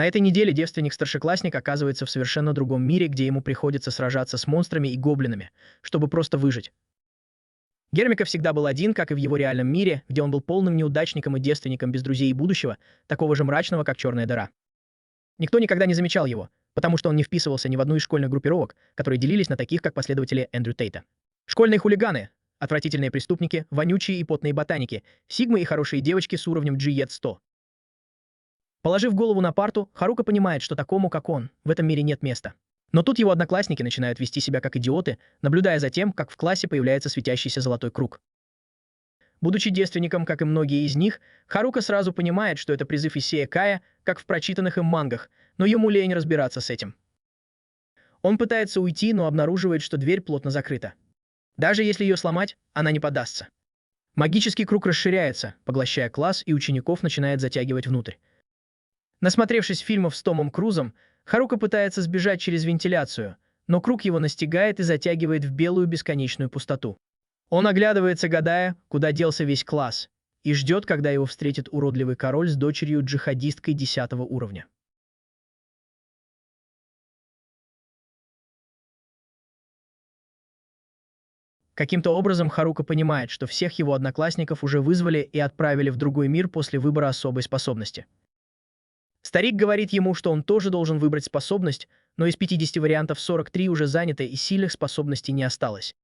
На этой неделе девственник-старшеклассник оказывается в совершенно другом мире, где ему приходится сражаться с монстрами и гоблинами, чтобы просто выжить. Гермика всегда был один, как и в его реальном мире, где он был полным неудачником и девственником без друзей и будущего, такого же мрачного, как черная дыра. Никто никогда не замечал его, потому что он не вписывался ни в одну из школьных группировок, которые делились на таких, как последователи Эндрю Тейта. Школьные хулиганы, отвратительные преступники, вонючие и потные ботаники, сигмы и хорошие девочки с уровнем GED-100. Положив голову на парту, Харука понимает, что такому, как он, в этом мире нет места. Но тут его одноклассники начинают вести себя как идиоты, наблюдая за тем, как в классе появляется светящийся золотой круг. Будучи девственником, как и многие из них, Харука сразу понимает, что это призыв Исея Кая, как в прочитанных им мангах, но ему лень разбираться с этим. Он пытается уйти, но обнаруживает, что дверь плотно закрыта. Даже если ее сломать, она не поддастся. Магический круг расширяется, поглощая класс, и учеников начинает затягивать внутрь. Насмотревшись фильмов с Томом Крузом, Харука пытается сбежать через вентиляцию, но круг его настигает и затягивает в белую бесконечную пустоту. Он оглядывается, гадая, куда делся весь класс, и ждет, когда его встретит уродливый король с дочерью-джихадисткой 10 уровня. Каким-то образом Харука понимает, что всех его одноклассников уже вызвали и отправили в другой мир после выбора особой способности. Старик говорит ему, что он тоже должен выбрать способность, но из 50 вариантов 43 уже заняты и сильных способностей не осталось.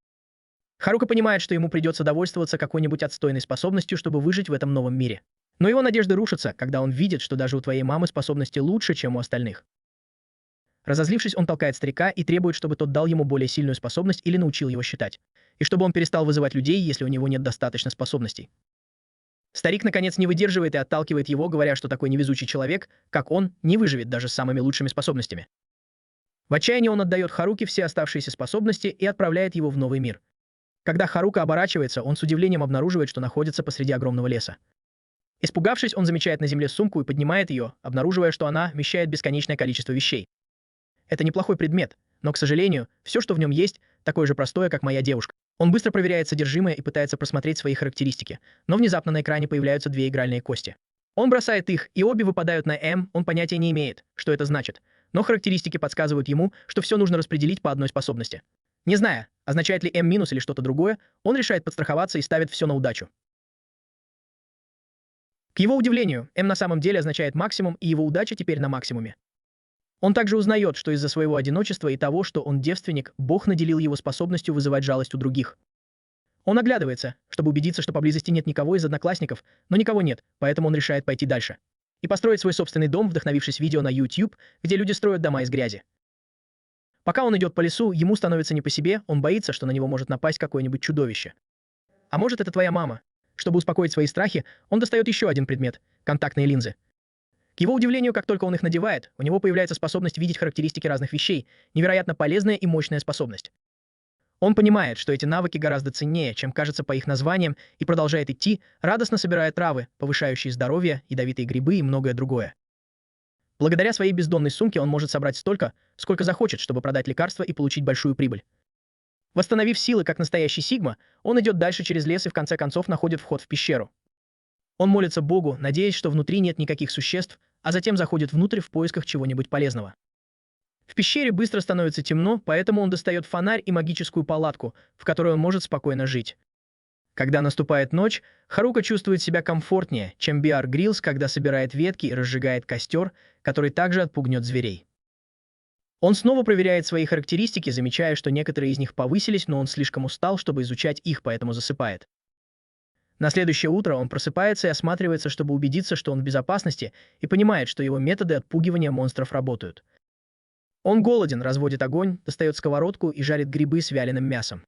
Харука понимает, что ему придется довольствоваться какой-нибудь отстойной способностью, чтобы выжить в этом новом мире. Но его надежды рушатся, когда он видит, что даже у твоей мамы способности лучше, чем у остальных. Разозлившись, он толкает старика и требует, чтобы тот дал ему более сильную способность или научил его считать, и чтобы он перестал вызывать людей, если у него нет достаточно способностей. Старик, наконец, не выдерживает и отталкивает его, говоря, что такой невезучий человек, как он, не выживет даже с самыми лучшими способностями. В отчаянии он отдает Харуке все оставшиеся способности и отправляет его в новый мир. Когда Харука оборачивается, он с удивлением обнаруживает, что находится посреди огромного леса. Испугавшись, он замечает на земле сумку и поднимает ее, обнаруживая, что она вмещает бесконечное количество вещей. Это неплохой предмет, но, к сожалению, все, что в нем есть, такое же простое, как моя девушка. Он быстро проверяет содержимое и пытается просмотреть свои характеристики, но внезапно на экране появляются две игральные кости. Он бросает их, и обе выпадают на М, он понятия не имеет, что это значит, но характеристики подсказывают ему, что все нужно распределить по одной способности. Не зная, означает ли М- или что-то другое, он решает подстраховаться и ставит все на удачу. К его удивлению, М на самом деле означает максимум, и его удача теперь на максимуме. Он также узнает, что из-за своего одиночества и того, что он девственник, Бог наделил его способностью вызывать жалость у других. Он оглядывается, чтобы убедиться, что поблизости нет никого из одноклассников, но никого нет, поэтому он решает пойти дальше. И построить свой собственный дом, вдохновившись видео на YouTube, где люди строят дома из грязи. Пока он идет по лесу, ему становится не по себе, он боится, что на него может напасть какое-нибудь чудовище. А может, это твоя мама? Чтобы успокоить свои страхи, он достает еще один предмет – контактные линзы. К его удивлению, как только он их надевает, у него появляется способность видеть характеристики разных вещей, невероятно полезная и мощная способность. Он понимает, что эти навыки гораздо ценнее, чем кажется по их названиям, и продолжает идти, радостно собирая травы, повышающие здоровье, ядовитые грибы и многое другое. Благодаря своей бездонной сумке он может собрать столько, сколько захочет, чтобы продать лекарства и получить большую прибыль. Восстановив силы, как настоящий Сигма, он идет дальше через лес и в конце концов находит вход в пещеру. Он молится Богу, надеясь, что внутри нет никаких существ, а затем заходит внутрь в поисках чего-нибудь полезного. В пещере быстро становится темно, поэтому он достает фонарь и магическую палатку, в которой он может спокойно жить. Когда наступает ночь, Харука чувствует себя комфортнее, чем Биар Гриллс, когда собирает ветки и разжигает костер, который также отпугнет зверей. Он снова проверяет свои характеристики, замечая, что некоторые из них повысились, но он слишком устал, чтобы изучать их, поэтому засыпает. На следующее утро он просыпается и осматривается, чтобы убедиться, что он в безопасности, и понимает, что его методы отпугивания монстров работают. Он голоден, разводит огонь, достает сковородку и жарит грибы с вяленым мясом.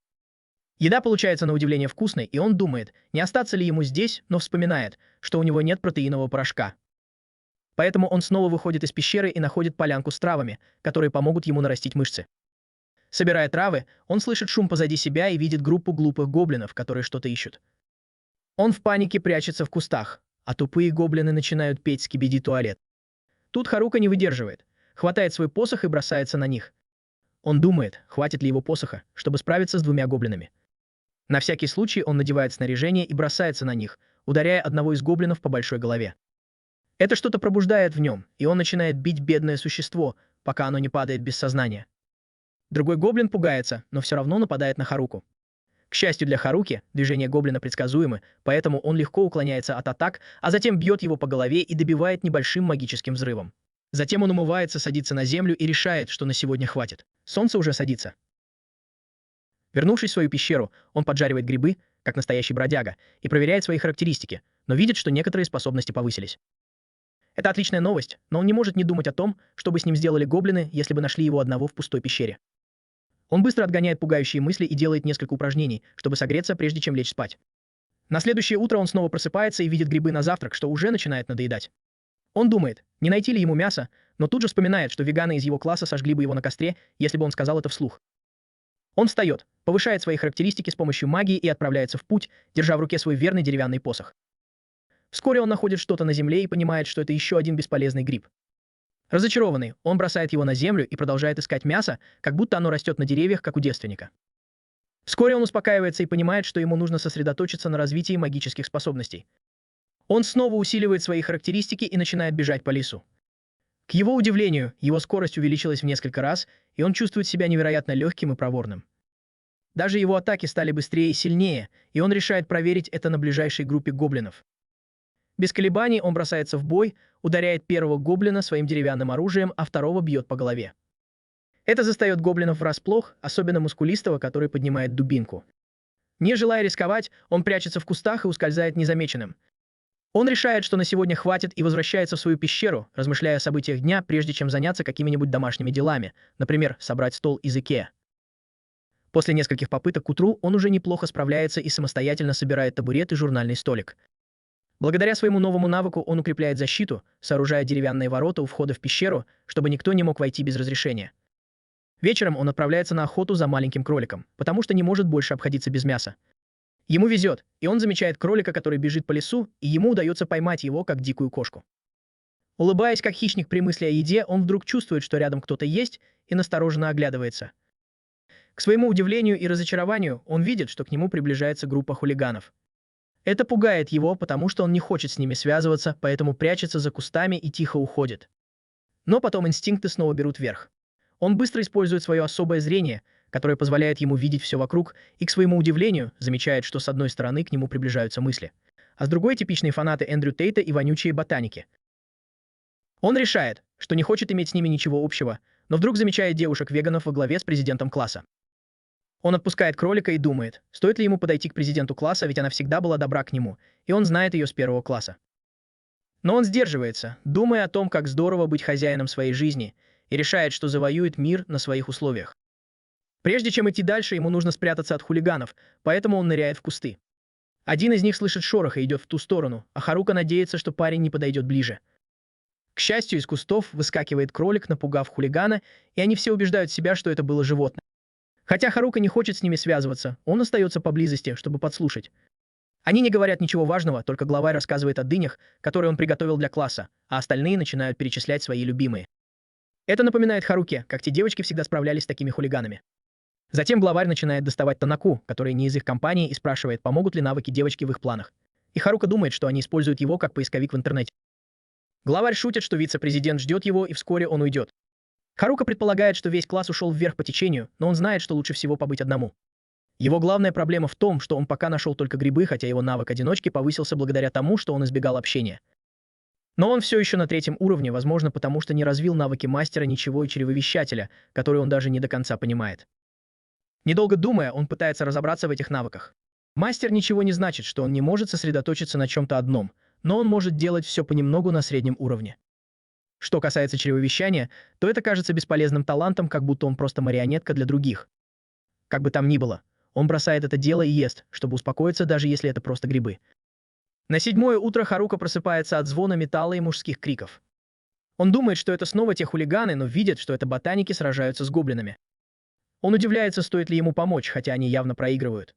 Еда получается на удивление вкусной, и он думает, не остаться ли ему здесь, но вспоминает, что у него нет протеинового порошка. Поэтому он снова выходит из пещеры и находит полянку с травами, которые помогут ему нарастить мышцы. Собирая травы, он слышит шум позади себя и видит группу глупых гоблинов, которые что-то ищут. Он в панике прячется в кустах, а тупые гоблины начинают петь «Скибиди-туалет». Тут Харука не выдерживает, хватает свой посох и бросается на них. Он думает, хватит ли его посоха, чтобы справиться с двумя гоблинами. На всякий случай он надевает снаряжение и бросается на них, ударяя одного из гоблинов по большой голове. Это что-то пробуждает в нем, и он начинает бить бедное существо, пока оно не падает без сознания. Другой гоблин пугается, но все равно нападает на Харуку. К счастью для Харуки, движения гоблина предсказуемы, поэтому он легко уклоняется от атак, а затем бьет его по голове и добивает небольшим магическим взрывом. Затем он умывается, садится на землю и решает, что на сегодня хватит. Солнце уже садится. Вернувшись в свою пещеру, он поджаривает грибы, как настоящий бродяга, и проверяет свои характеристики, но видит, что некоторые способности повысились. Это отличная новость, но он не может не думать о том, что бы с ним сделали гоблины, если бы нашли его одного в пустой пещере. Он быстро отгоняет пугающие мысли и делает несколько упражнений, чтобы согреться, прежде чем лечь спать. На следующее утро он снова просыпается и видит грибы на завтрак, что уже начинает надоедать. Он думает, не найти ли ему мясо, но тут же вспоминает, что веганы из его класса сожгли бы его на костре, если бы он сказал это вслух. Он встает, повышает свои характеристики с помощью магии и отправляется в путь, держа в руке свой верный деревянный посох. Вскоре он находит что-то на земле и понимает, что это еще один бесполезный гриб. Разочарованный, он бросает его на землю и продолжает искать мясо, как будто оно растет на деревьях, как у девственника. Вскоре он успокаивается и понимает, что ему нужно сосредоточиться на развитии магических способностей. Он снова усиливает свои характеристики и начинает бежать по лесу. К его удивлению, его скорость увеличилась в несколько раз, и он чувствует себя невероятно легким и проворным. Даже его атаки стали быстрее и сильнее, и он решает проверить это на ближайшей группе гоблинов. Без колебаний он бросается в бой, ударяет первого гоблина своим деревянным оружием, а второго бьет по голове. Это застает гоблинов врасплох, особенно мускулистого, который поднимает дубинку. Не желая рисковать, он прячется в кустах и ускользает незамеченным. Он решает, что на сегодня хватит, и возвращается в свою пещеру, размышляя о событиях дня, прежде чем заняться какими-нибудь домашними делами, например, собрать стол из Икеа. После нескольких попыток к утру он уже неплохо справляется и самостоятельно собирает табурет и журнальный столик. Благодаря своему новому навыку он укрепляет защиту, сооружая деревянные ворота у входа в пещеру, чтобы никто не мог войти без разрешения. Вечером он отправляется на охоту за маленьким кроликом, потому что не может больше обходиться без мяса. Ему везет, и он замечает кролика, который бежит по лесу, и ему удается поймать его, как дикую кошку. Улыбаясь, как хищник при мысли о еде, он вдруг чувствует, что рядом кто-то есть, и настороженно оглядывается. К своему удивлению и разочарованию он видит, что к нему приближается группа хулиганов. Это пугает его, потому что он не хочет с ними связываться, поэтому прячется за кустами и тихо уходит. Но потом инстинкты снова берут верх. Он быстро использует свое особое зрение, которое позволяет ему видеть все вокруг, и, к своему удивлению, замечает, что с одной стороны к нему приближаются мысли, а с другой — типичные фанаты Эндрю Тейта и вонючие ботаники. Он решает, что не хочет иметь с ними ничего общего, но вдруг замечает девушек-веганов во главе с президентом класса. Он отпускает кролика и думает, стоит ли ему подойти к президенту класса, ведь она всегда была добра к нему, и он знает ее с первого класса. Но он сдерживается, думая о том, как здорово быть хозяином своей жизни, и решает, что завоюет мир на своих условиях. Прежде чем идти дальше, ему нужно спрятаться от хулиганов, поэтому он ныряет в кусты. Один из них слышит шорох и идет в ту сторону, а Харука надеется, что парень не подойдет ближе. К счастью, из кустов выскакивает кролик, напугав хулигана, и они все убеждают себя, что это было животное. Хотя Харука не хочет с ними связываться, он остается поблизости, чтобы подслушать. Они не говорят ничего важного, только главарь рассказывает о дынях, которые он приготовил для класса, а остальные начинают перечислять свои любимые. Это напоминает Харуке, как те девочки всегда справлялись с такими хулиганами. Затем главарь начинает доставать Танаку, который не из их компании, и спрашивает, помогут ли навыки девочки в их планах. И Харука думает, что они используют его как поисковик в интернете. Главарь шутит, что вице-президент ждет его, и вскоре он уйдет. Харука предполагает, что весь класс ушел вверх по течению, но он знает, что лучше всего побыть одному. Его главная проблема в том, что он пока нашел только грибы, хотя его навык одиночки повысился благодаря тому, что он избегал общения. Но он все еще на 3-м уровне, возможно, потому что не развил навыки мастера ничего и чревовещателя, которые он даже не до конца понимает. Недолго думая, он пытается разобраться в этих навыках. Мастер ничего не значит, что он не может сосредоточиться на чем-то одном, но он может делать все понемногу на среднем уровне. Что касается чревовещания, то это кажется бесполезным талантом, как будто он просто марионетка для других. Как бы там ни было, он бросает это дело и ест, чтобы успокоиться, даже если это просто грибы. На 7-е утро Харука просыпается от звона металла и мужских криков. Он думает, что это снова те хулиганы, но видит, что это ботаники сражаются с гоблинами. Он удивляется, стоит ли ему помочь, хотя они явно проигрывают.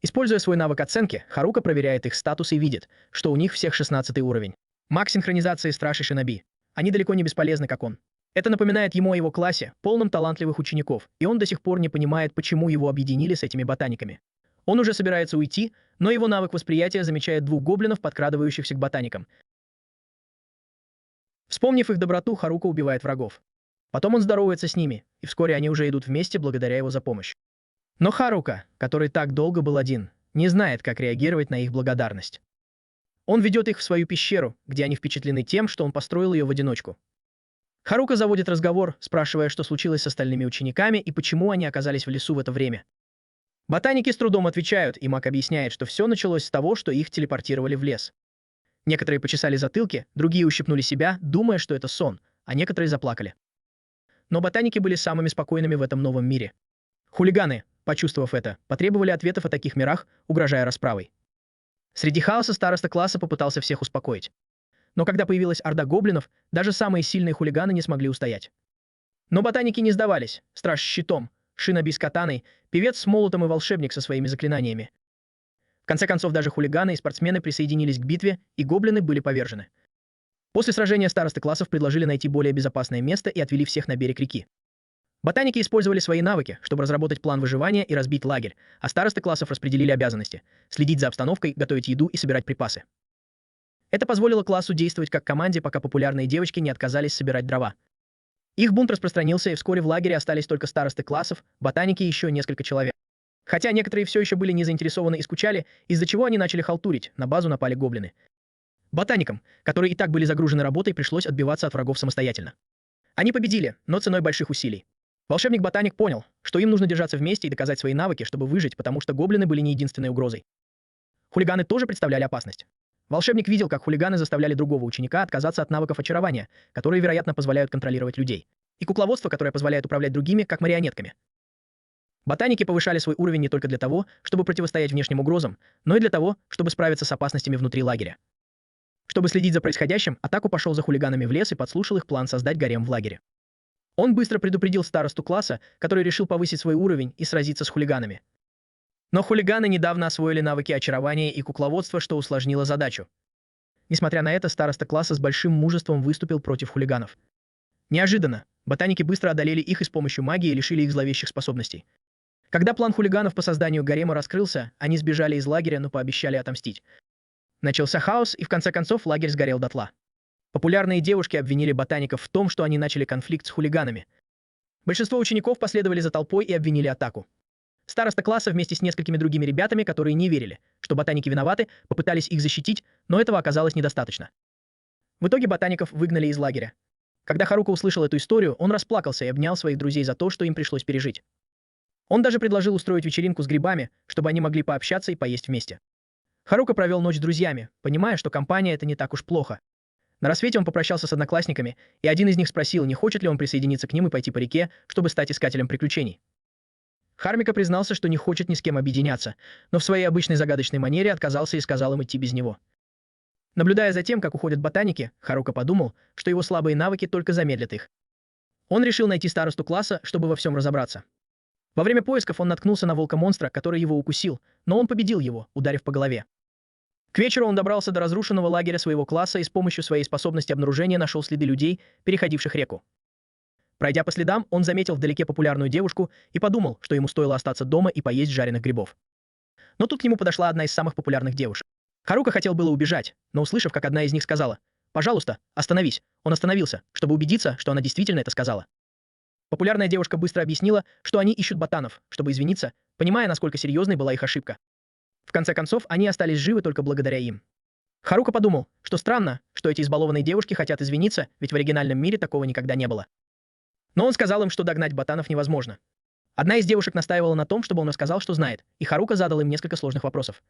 Используя свой навык оценки, Харука проверяет их статус и видит, что у них всех 16-й уровень. Маг синхронизации Страж и Шиноби. Они далеко не бесполезны, как он. Это напоминает ему о его классе, полном талантливых учеников, и он до сих пор не понимает, почему его объединили с этими ботаниками. Он уже собирается уйти, но его навык восприятия замечает 2 гоблинов, подкрадывающихся к ботаникам. Вспомнив их доброту, Харука убивает врагов. Потом он здоровается с ними, и вскоре они уже идут вместе благодаря его за помощь. Но Харука, который так долго был один, не знает, как реагировать на их благодарность. Он ведет их в свою пещеру, где они впечатлены тем, что он построил ее в одиночку. Харука заводит разговор, спрашивая, что случилось с остальными учениками и почему они оказались в лесу в это время. Ботаники с трудом отвечают, и Мак объясняет, что все началось с того, что их телепортировали в лес. Некоторые почесали затылки, другие ущипнули себя, думая, что это сон, а некоторые заплакали. Но ботаники были самыми спокойными в этом новом мире. Хулиганы, почувствовав это, потребовали ответов о таких мирах, угрожая расправой. Среди хаоса староста класса попытался всех успокоить. Но когда появилась орда гоблинов, даже самые сильные хулиганы не смогли устоять. Но ботаники не сдавались. Страж с щитом, шиноби с катаной, певец с молотом и волшебник со своими заклинаниями. В конце концов, даже хулиганы и спортсмены присоединились к битве, и гоблины были повержены. После сражения старосты классов предложили найти более безопасное место и отвели всех на берег реки. Ботаники использовали свои навыки, чтобы разработать план выживания и разбить лагерь, а старосты классов распределили обязанности – следить за обстановкой, готовить еду и собирать припасы. Это позволило классу действовать как команде, пока популярные девочки не отказались собирать дрова. Их бунт распространился, и вскоре в лагере остались только старосты классов, ботаники и еще несколько человек. Хотя некоторые все еще были не заинтересованы и скучали, из-за чего они начали халтурить, на базу напали гоблины. Ботаникам, которые и так были загружены работой, пришлось отбиваться от врагов самостоятельно. Они победили, но ценой больших усилий. Волшебник-ботаник понял, что им нужно держаться вместе и доказать свои навыки, чтобы выжить, потому что гоблины были не единственной угрозой. Хулиганы тоже представляли опасность. Волшебник видел, как хулиганы заставляли другого ученика отказаться от навыков очарования, которые, вероятно, позволяют контролировать людей, и кукловодство, которое позволяет управлять другими, как марионетками. Ботаники повышали свой уровень не только для того, чтобы противостоять внешним угрозам, но и для того, чтобы справиться с опасностями внутри лагеря. Чтобы следить за происходящим, Атаку пошел за хулиганами в лес и подслушал их план создать гарем в лагере. Он быстро предупредил старосту класса, который решил повысить свой уровень и сразиться с хулиганами. Но хулиганы недавно освоили навыки очарования и кукловодства, что усложнило задачу. Несмотря на это, староста класса с большим мужеством выступил против хулиганов. Неожиданно, ботаники быстро одолели их и с помощью магии лишили их зловещих способностей. Когда план хулиганов по созданию гарема раскрылся, они сбежали из лагеря, но пообещали отомстить. Начался хаос, и в конце концов лагерь сгорел дотла. Популярные девушки обвинили ботаников в том, что они начали конфликт с хулиганами. Большинство учеников последовали за толпой и обвинили Атаку. Староста класса вместе с несколькими другими ребятами, которые не верили, что ботаники виноваты, попытались их защитить, но этого оказалось недостаточно. В итоге ботаников выгнали из лагеря. Когда Харука услышал эту историю, он расплакался и обнял своих друзей за то, что им пришлось пережить. Он даже предложил устроить вечеринку с грибами, чтобы они могли пообщаться и поесть вместе. Харука провел ночь с друзьями, понимая, что компания — это не так уж плохо. На рассвете он попрощался с одноклассниками, и один из них спросил, не хочет ли он присоединиться к ним и пойти по реке, чтобы стать искателем приключений. Хармика признался, что не хочет ни с кем объединяться, но в своей обычной загадочной манере отказался и сказал им идти без него. Наблюдая за тем, как уходят ботаники, Харука подумал, что его слабые навыки только замедлят их. Он решил найти старосту класса, чтобы во всем разобраться. Во время поисков он наткнулся на волка-монстра, который его укусил, но он победил его, ударив по голове. К вечеру он добрался до разрушенного лагеря своего класса и с помощью своей способности обнаружения нашел следы людей, переходивших реку. Пройдя по следам, он заметил вдалеке популярную девушку и подумал, что ему стоило остаться дома и поесть жареных грибов. Но тут к нему подошла одна из самых популярных девушек. Харука хотел было убежать, но услышав, как одна из них сказала: «Пожалуйста, остановись», он остановился, чтобы убедиться, что она действительно это сказала. Популярная девушка быстро объяснила, что они ищут ботанов, чтобы извиниться, понимая, насколько серьезной была их ошибка. В конце концов, они остались живы только благодаря им. Харука подумал, что странно, что эти избалованные девушки хотят извиниться, ведь в оригинальном мире такого никогда не было. Но он сказал им, что догнать ботанов невозможно. Одна из девушек настаивала на том, чтобы он рассказал, что знает, и Харука задал им несколько сложных вопросов.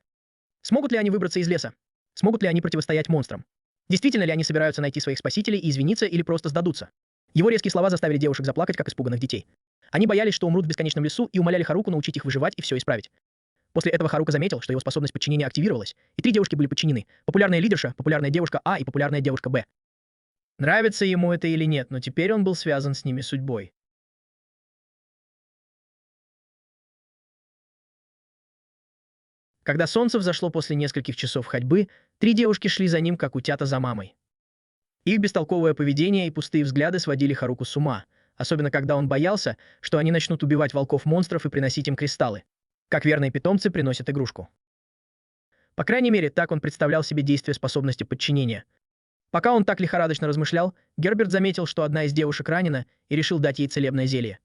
Смогут ли они выбраться из леса? Смогут ли они противостоять монстрам? Действительно ли они собираются найти своих спасителей и извиниться или просто сдадутся? Его резкие слова заставили девушек заплакать, как испуганных детей. Они боялись, что умрут в бесконечном лесу, и умоляли Харуку научить их выживать и все исправить. После этого Харука заметил, что его способность подчинения активировалась, и 3 девушки были подчинены: популярная лидерша, популярная девушка А и популярная девушка Б. Нравится ему это или нет, но теперь он был связан с ними судьбой. Когда солнце взошло после нескольких часов ходьбы, 3 девушки шли за ним, как утята за мамой. Их бестолковое поведение и пустые взгляды сводили Харуку с ума, особенно когда он боялся, что они начнут убивать волков-монстров и приносить им кристаллы, как верные питомцы приносят игрушку. По крайней мере, так он представлял себе действие способности подчинения. Пока он так лихорадочно размышлял, Герберт заметил, что одна из девушек ранена и решил дать ей целебное зелье.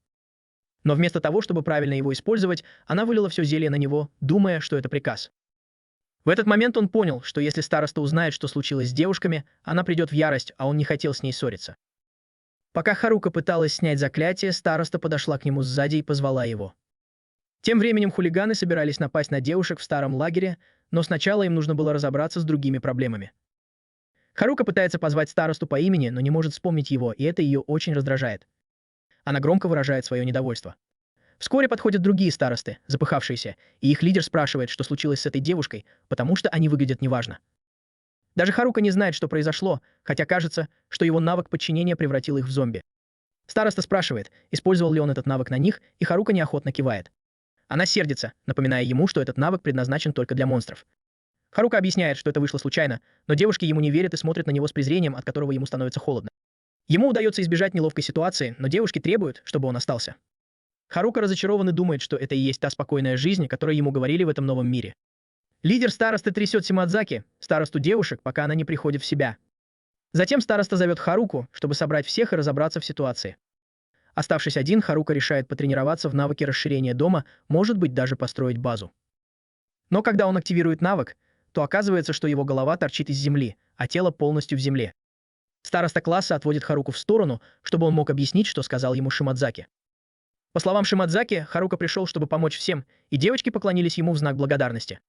Но вместо того, чтобы правильно его использовать, она вылила все зелье на него, думая, что это приказ. В этот момент он понял, что если староста узнает, что случилось с девушками, она придет в ярость, а он не хотел с ней ссориться. Пока Харука пыталась снять заклятие, староста подошла к нему сзади и позвала его. Тем временем хулиганы собирались напасть на девушек в старом лагере, но сначала им нужно было разобраться с другими проблемами. Харука пытается позвать старосту по имени, но не может вспомнить его, и это ее очень раздражает. Она громко выражает свое недовольство. Вскоре подходят другие старосты, запыхавшиеся, и их лидер спрашивает, что случилось с этой девушкой, потому что они выглядят неважно. Даже Харука не знает, что произошло, хотя кажется, что его навык подчинения превратил их в зомби. Староста спрашивает, использовал ли он этот навык на них, и Харука неохотно кивает. Она сердится, напоминая ему, что этот навык предназначен только для монстров. Харука объясняет, что это вышло случайно, но девушки ему не верят и смотрят на него с презрением, от которого ему становится холодно. Ему удается избежать неловкой ситуации, но девушки требуют, чтобы он остался. Харука разочарован и думает, что это и есть та спокойная жизнь, о которой ему говорили в этом новом мире. Лидер старосты трясет Симадзаки, старосту девушек, пока она не приходит в себя. Затем староста зовет Харуку, чтобы собрать всех и разобраться в ситуации. Оставшись один, Харука решает потренироваться в навыке расширения дома, может быть, даже построить базу. Но когда он активирует навык, то оказывается, что его голова торчит из земли, а тело полностью в земле. Староста класса отводит Харуку в сторону, чтобы он мог объяснить, что сказал ему Шимадзаки. По словам Шимадзаки, Харука пришел, чтобы помочь всем, и девочки поклонились ему в знак благодарности.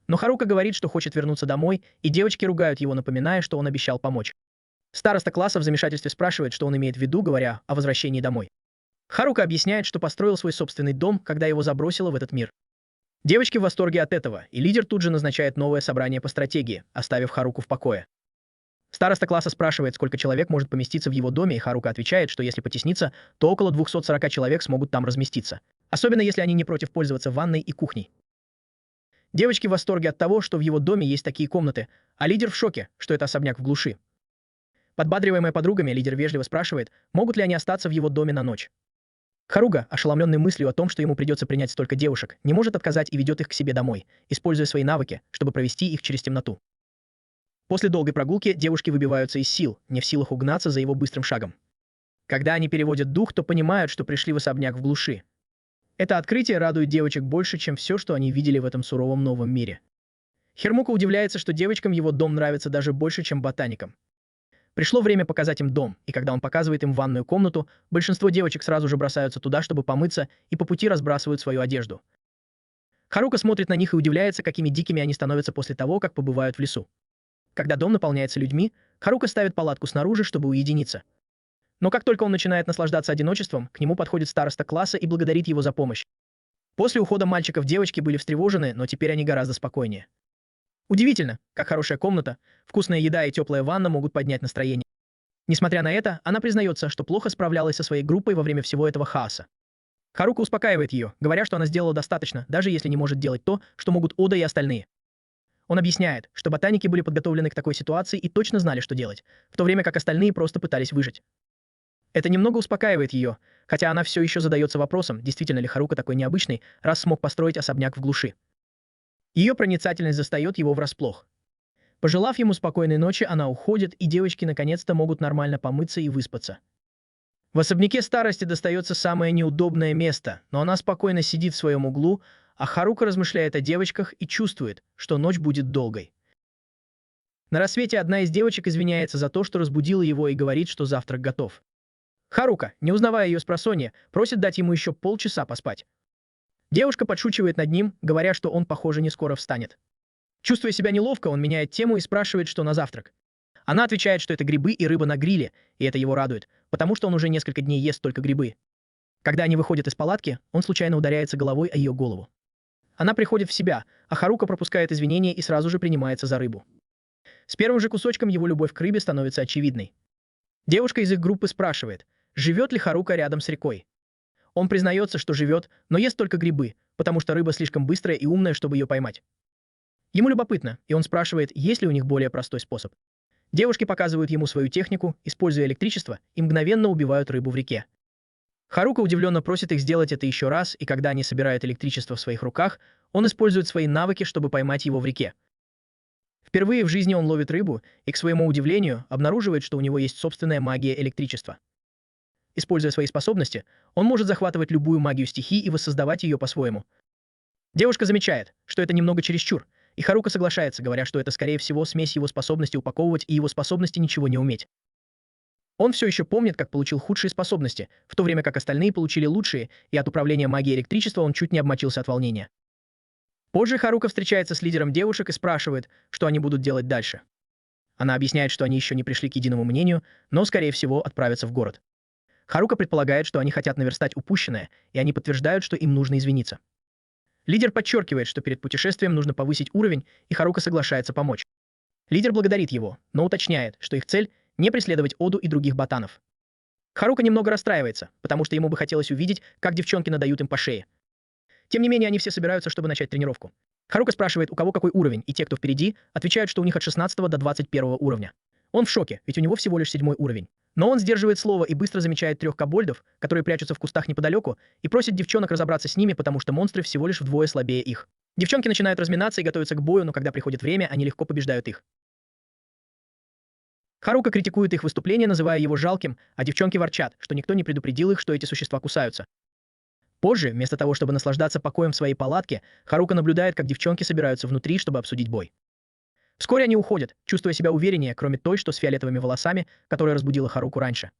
Но Харука говорит, что хочет вернуться домой, и девочки ругают его, напоминая, что он обещал помочь. Староста класса в замешательстве спрашивает, что он имеет в виду, говоря о возвращении домой. Харука объясняет, что построил свой собственный дом, когда его забросило в этот мир. Девочки в восторге от этого, и лидер тут же назначает новое собрание по стратегии, оставив Харуку в покое. Староста класса спрашивает, сколько человек может поместиться в его доме, и Харука отвечает, что если потесниться, то около 240 человек смогут там разместиться. Особенно если они не против пользоваться ванной и кухней. Девочки в восторге от того, что в его доме есть такие комнаты, а лидер в шоке, что это особняк в глуши. Подбадриваемая подругами, лидер вежливо спрашивает, могут ли они остаться в его доме на ночь. Харука, ошеломленный мыслью о том, что ему придется принять столько девушек, не может отказать и ведет их к себе домой, используя свои навыки, чтобы провести их через темноту. После долгой прогулки девушки выбиваются из сил, не в силах угнаться за его быстрым шагом. Когда они переводят дух, то понимают, что пришли в особняк в глуши. Это открытие радует девочек больше, чем все, что они видели в этом суровом новом мире. Хирмука удивляется, что девочкам его дом нравится даже больше, чем ботаникам. Пришло время показать им дом, и когда он показывает им ванную комнату, большинство девочек сразу же бросаются туда, чтобы помыться, и по пути разбрасывают свою одежду. Харука смотрит на них и удивляется, какими дикими они становятся после того, как побывают в лесу. Когда дом наполняется людьми, Харука ставит палатку снаружи, чтобы уединиться. Но как только он начинает наслаждаться одиночеством, к нему подходит староста класса и благодарит его за помощь. После ухода мальчиков девочки были встревожены, но теперь они гораздо спокойнее. Удивительно, как хорошая комната, вкусная еда и теплая ванна могут поднять настроение. Несмотря на это, она признается, что плохо справлялась со своей группой во время всего этого хаоса. Харука успокаивает ее, говоря, что она сделала достаточно, даже если не может делать то, что могут Ода и остальные. Он объясняет, что ботаники были подготовлены к такой ситуации и точно знали, что делать, в то время как остальные просто пытались выжить. Это немного успокаивает ее, хотя она все еще задается вопросом, действительно ли Харука такой необычный, раз смог построить особняк в глуши. Ее проницательность застает его врасплох. Пожелав ему спокойной ночи, она уходит, и девочки наконец-то могут нормально помыться и выспаться. В особняке старости достается самое неудобное место, но она спокойно сидит в своем углу, а Харука размышляет о девочках и чувствует, что ночь будет долгой. На рассвете одна из девочек извиняется за то, что разбудила его, и говорит, что завтрак готов. Харука, не узнавая ее спросонья, просит дать ему еще полчаса поспать. Девушка подшучивает над ним, говоря, что он, похоже, не скоро встанет. Чувствуя себя неловко, он меняет тему и спрашивает, что на завтрак. Она отвечает, что это грибы и рыба на гриле, и это его радует, потому что он уже несколько дней ест только грибы. Когда они выходят из палатки, он случайно ударяется головой о ее голову. Она приходит в себя, а Харука пропускает извинения и сразу же принимается за рыбу. С первым же кусочком его любовь к рыбе становится очевидной. Девушка из их группы спрашивает, живет ли Харука рядом с рекой. Он признается, что живет, но ест только грибы, потому что рыба слишком быстрая и умная, чтобы ее поймать. Ему любопытно, и он спрашивает, есть ли у них более простой способ. Девушки показывают ему свою технику, используя электричество, и мгновенно убивают рыбу в реке. Харука удивленно просит их сделать это еще раз, и когда они собирают электричество в своих руках, он использует свои навыки, чтобы поймать его в реке. Впервые в жизни он ловит рыбу и, к своему удивлению, обнаруживает, что у него есть собственная магия электричества. Используя свои способности, он может захватывать любую магию стихий и воссоздавать ее по-своему. Девушка замечает, что это немного чересчур, и Харука соглашается, говоря, что это скорее всего смесь его способности упаковывать и его способности ничего не уметь. Он все еще помнит, как получил худшие способности, в то время как остальные получили лучшие, и от управления магией электричества он чуть не обмочился от волнения. Позже Харука встречается с лидером девушек и спрашивает, что они будут делать дальше. Она объясняет, что они еще не пришли к единому мнению, но, скорее всего, отправятся в город. Харука предполагает, что они хотят наверстать упущенное, и они подтверждают, что им нужно извиниться. Лидер подчеркивает, что перед путешествием нужно повысить уровень, и Харука соглашается помочь. Лидер благодарит его, но уточняет, что их цель — не преследовать Оду и других ботанов. Харука немного расстраивается, потому что ему бы хотелось увидеть, как девчонки надают им по шее. Тем не менее, они все собираются, чтобы начать тренировку. Харука спрашивает, у кого какой уровень, и те, кто впереди, отвечают, что у них от 16 до 21 уровня. Он в шоке, ведь у него всего лишь 7 уровень. Но он сдерживает слово и быстро замечает 3 кобольдов, которые прячутся в кустах неподалеку, и просит девчонок разобраться с ними, потому что монстры всего лишь вдвое слабее их. Девчонки начинают разминаться и готовятся к бою, но когда приходит время, они легко побеждают их. Харука критикует их выступление, называя его жалким, а девчонки ворчат, что никто не предупредил их, что эти существа кусаются. Позже, вместо того, чтобы наслаждаться покоем в своей палатке, Харука наблюдает, как девчонки собираются внутри, чтобы обсудить бой. Вскоре они уходят, чувствуя себя увереннее, кроме той, что с фиолетовыми волосами, которая разбудила Харуку раньше.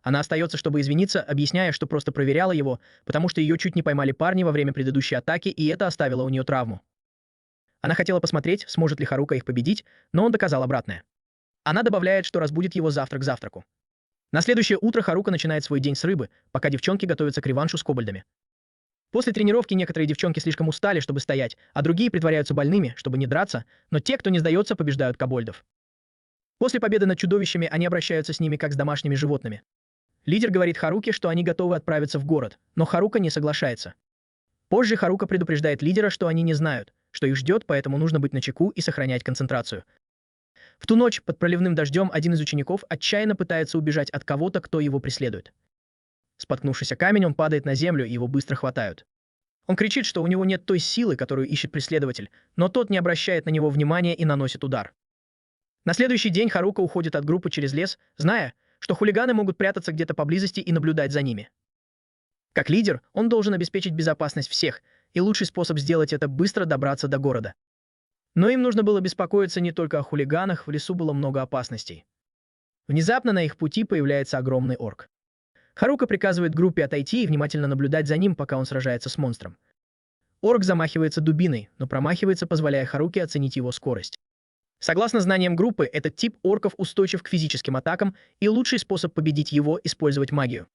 Она остается, чтобы извиниться, объясняя, что просто проверяла его, потому что ее чуть не поймали парни во время предыдущей атаки, и это оставило у нее травму. Она хотела посмотреть, сможет ли Харука их победить, но он доказал обратное. Она добавляет, что разбудит его завтра к завтраку. На следующее утро Харука начинает свой день с рыбы, пока девчонки готовятся к реваншу с кобальдами. После тренировки некоторые девчонки слишком устали, чтобы стоять, а другие притворяются больными, чтобы не драться, но те, кто не сдается, побеждают кобольдов. После победы над чудовищами они обращаются с ними как с домашними животными. Лидер говорит Харуке, что они готовы отправиться в город, но Харука не соглашается. Позже Харука предупреждает лидера, что они не знают, что их ждет, поэтому нужно быть начеку и сохранять концентрацию. В ту ночь под проливным дождем один из учеников отчаянно пытается убежать от кого-то, кто его преследует. Споткнувшись о камень, он падает на землю, и его быстро хватают. Он кричит, что у него нет той силы, которую ищет преследователь, но тот не обращает на него внимания и наносит удар. На следующий день Харука уходит от группы через лес, зная, что хулиганы могут прятаться где-то поблизости и наблюдать за ними. Как лидер, он должен обеспечить безопасность всех, и лучший способ сделать это — быстро добраться до города. Но им нужно было беспокоиться не только о хулиганах, в лесу было много опасностей. Внезапно на их пути появляется огромный орк. Харука приказывает группе отойти и внимательно наблюдать за ним, пока он сражается с монстром. Орк замахивается дубиной, но промахивается, позволяя Харуке оценить его скорость. Согласно знаниям группы, этот тип орков устойчив к физическим атакам, и лучший способ победить его — использовать магию.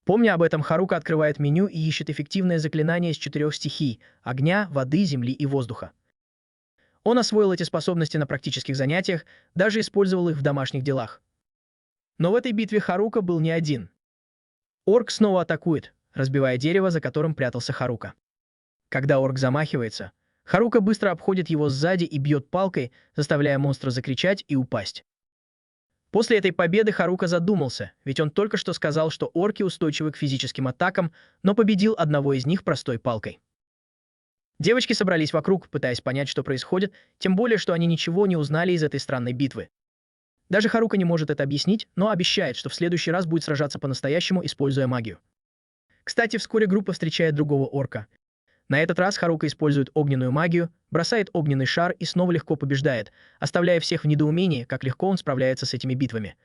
Помня об этом, Харука открывает меню и ищет эффективное заклинание из 4 стихий — огня, воды, земли и воздуха. Он освоил эти способности на практических занятиях, даже использовал их в домашних делах. Но в этой битве Харука был не один. Орк снова атакует, разбивая дерево, за которым прятался Харука. Когда орк замахивается, Харука быстро обходит его сзади и бьет палкой, заставляя монстра закричать и упасть. После этой победы Харука задумался, ведь он только что сказал, что орки устойчивы к физическим атакам, но победил одного из них простой палкой. Девочки собрались вокруг, пытаясь понять, что происходит, тем более, что они ничего не узнали из этой странной битвы. Даже Харука не может это объяснить, но обещает, что в следующий раз будет сражаться по-настоящему, используя магию. Кстати, вскоре группа встречает другого орка. На этот раз Харука использует огненную магию, бросает огненный шар и снова легко побеждает, оставляя всех в недоумении, как легко он справляется с этими битвами.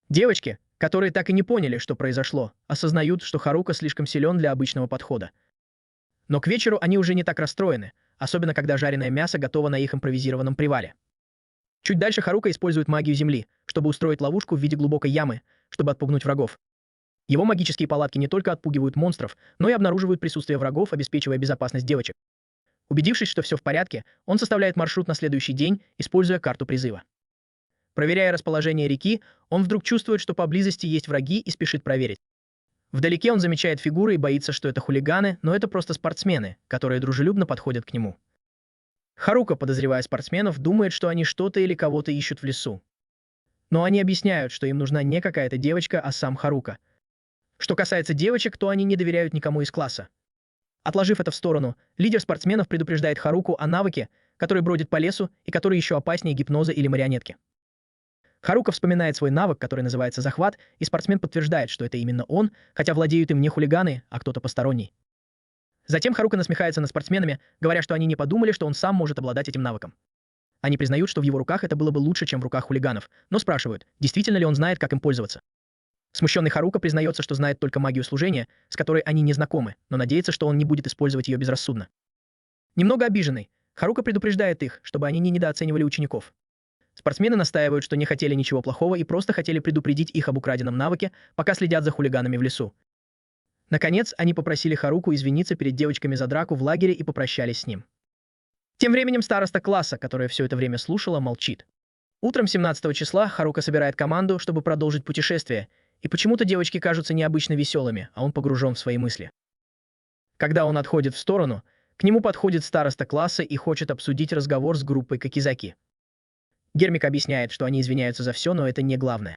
Девочки, которые так и не поняли, что произошло, осознают, что Харука слишком силен для обычного подхода. Но к вечеру они уже не так расстроены, особенно когда жареное мясо готово на их импровизированном привале. Чуть дальше Харука использует магию земли, чтобы устроить ловушку в виде глубокой ямы, чтобы отпугнуть врагов. Его магические палатки не только отпугивают монстров, но и обнаруживают присутствие врагов, обеспечивая безопасность девочек. Убедившись, что все в порядке, он составляет маршрут на следующий день, используя карту призыва. Проверяя расположение реки, он вдруг чувствует, что поблизости есть враги, и спешит проверить. Вдалеке он замечает фигуры и боится, что это хулиганы, но это просто спортсмены, которые дружелюбно подходят к нему. Харука, подозревая спортсменов, думает, что они что-то или кого-то ищут в лесу. Но они объясняют, что им нужна не какая-то девочка, а сам Харука. Что касается девочек, то они не доверяют никому из класса. Отложив это в сторону, лидер спортсменов предупреждает Харуку о навыке, который бродит по лесу и который еще опаснее гипноза или марионетки. Харука вспоминает свой навык, который называется захват, и спортсмен подтверждает, что это именно он, хотя владеют им не хулиганы, а кто-то посторонний. Затем Харука насмехается над спортсменами, говоря, что они не подумали, что он сам может обладать этим навыком. Они признают, что в его руках это было бы лучше, чем в руках хулиганов, но спрашивают, действительно ли он знает, как им пользоваться. Смущенный Харука признается, что знает только магию служения, с которой они не знакомы, но надеется, что он не будет использовать ее безрассудно. Немного обиженный, Харука предупреждает их, чтобы они не недооценивали учеников. Спортсмены настаивают, что не хотели ничего плохого и просто хотели предупредить их об украденном навыке, пока следят за хулиганами в лесу. Наконец, они попросили Харуку извиниться перед девочками за драку в лагере и попрощались с ним. Тем временем староста класса, которая все это время слушала, молчит. Утром 17 числа Харука собирает команду, чтобы продолжить путешествие, и почему-то девочки кажутся необычно веселыми, а он погружен в свои мысли. Когда он отходит в сторону, к нему подходит староста класса и хочет обсудить разговор с группой Какизаки. Гермик объясняет, что они извиняются за все, но это не главное.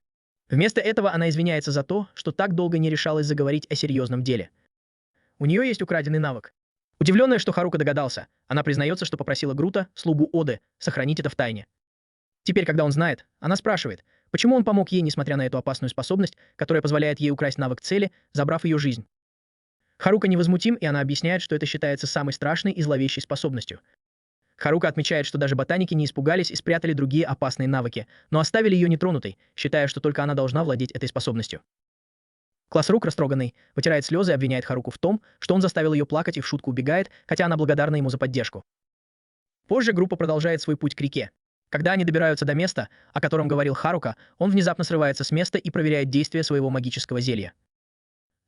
Вместо этого она извиняется за то, что так долго не решалась заговорить о серьезном деле. У нее есть украденный навык. Удивленная, что Харука догадался, она признается, что попросила Грута, слугу Оды, сохранить это в тайне. Теперь, когда он знает, она спрашивает, почему он помог ей, несмотря на эту опасную способность, которая позволяет ей украсть навык цели, забрав ее жизнь. Харука невозмутим, и она объясняет, что это считается самой страшной и зловещей способностью. Харука отмечает, что даже ботаники не испугались и спрятали другие опасные навыки, но оставили ее нетронутой, считая, что только она должна владеть этой способностью. Класс Рук, растроганный, вытирает слезы и обвиняет Харуку в том, что он заставил ее плакать и в шутку убегает, хотя она благодарна ему за поддержку. Позже группа продолжает свой путь к реке. Когда они добираются до места, о котором говорил Харука, он внезапно срывается с места и проверяет действие своего магического зелья.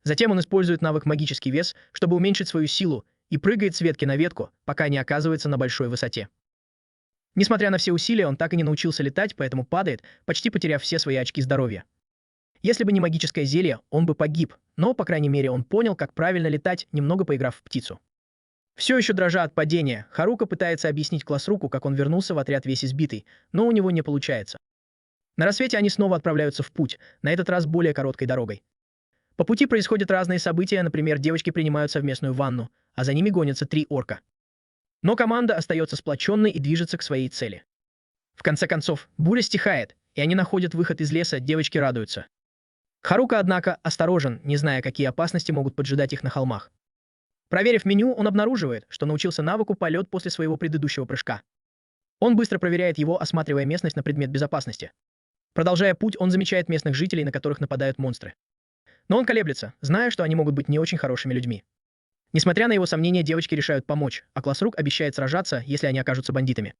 Затем он использует навык «Магический вес», чтобы уменьшить свою силу, и прыгает с ветки на ветку, пока не оказывается на большой высоте. Несмотря на все усилия, он так и не научился летать, поэтому падает, почти потеряв все свои очки здоровья. Если бы не магическое зелье, он бы погиб, но, по крайней мере, он понял, как правильно летать, немного поиграв в птицу. Все еще дрожа от падения, Харука пытается объяснить Классруку, как он вернулся в отряд весь избитый, но у него не получается. На рассвете они снова отправляются в путь, на этот раз более короткой дорогой. По пути происходят разные события, например, девочки принимают совместную ванну, а за ними гонятся 3 орка. Но команда остается сплоченной и движется к своей цели. В конце концов, буря стихает, и они находят выход из леса, девочки радуются. Харука, однако, осторожен, не зная, какие опасности могут поджидать их на холмах. Проверив меню, он обнаруживает, что научился навыку полет после своего предыдущего прыжка. Он быстро проверяет его, осматривая местность на предмет безопасности. Продолжая путь, он замечает местных жителей, на которых нападают монстры. Но он колеблется, зная, что они могут быть не очень хорошими людьми. Несмотря на его сомнения, девочки решают помочь, а Классрук обещает сражаться, если они окажутся бандитами.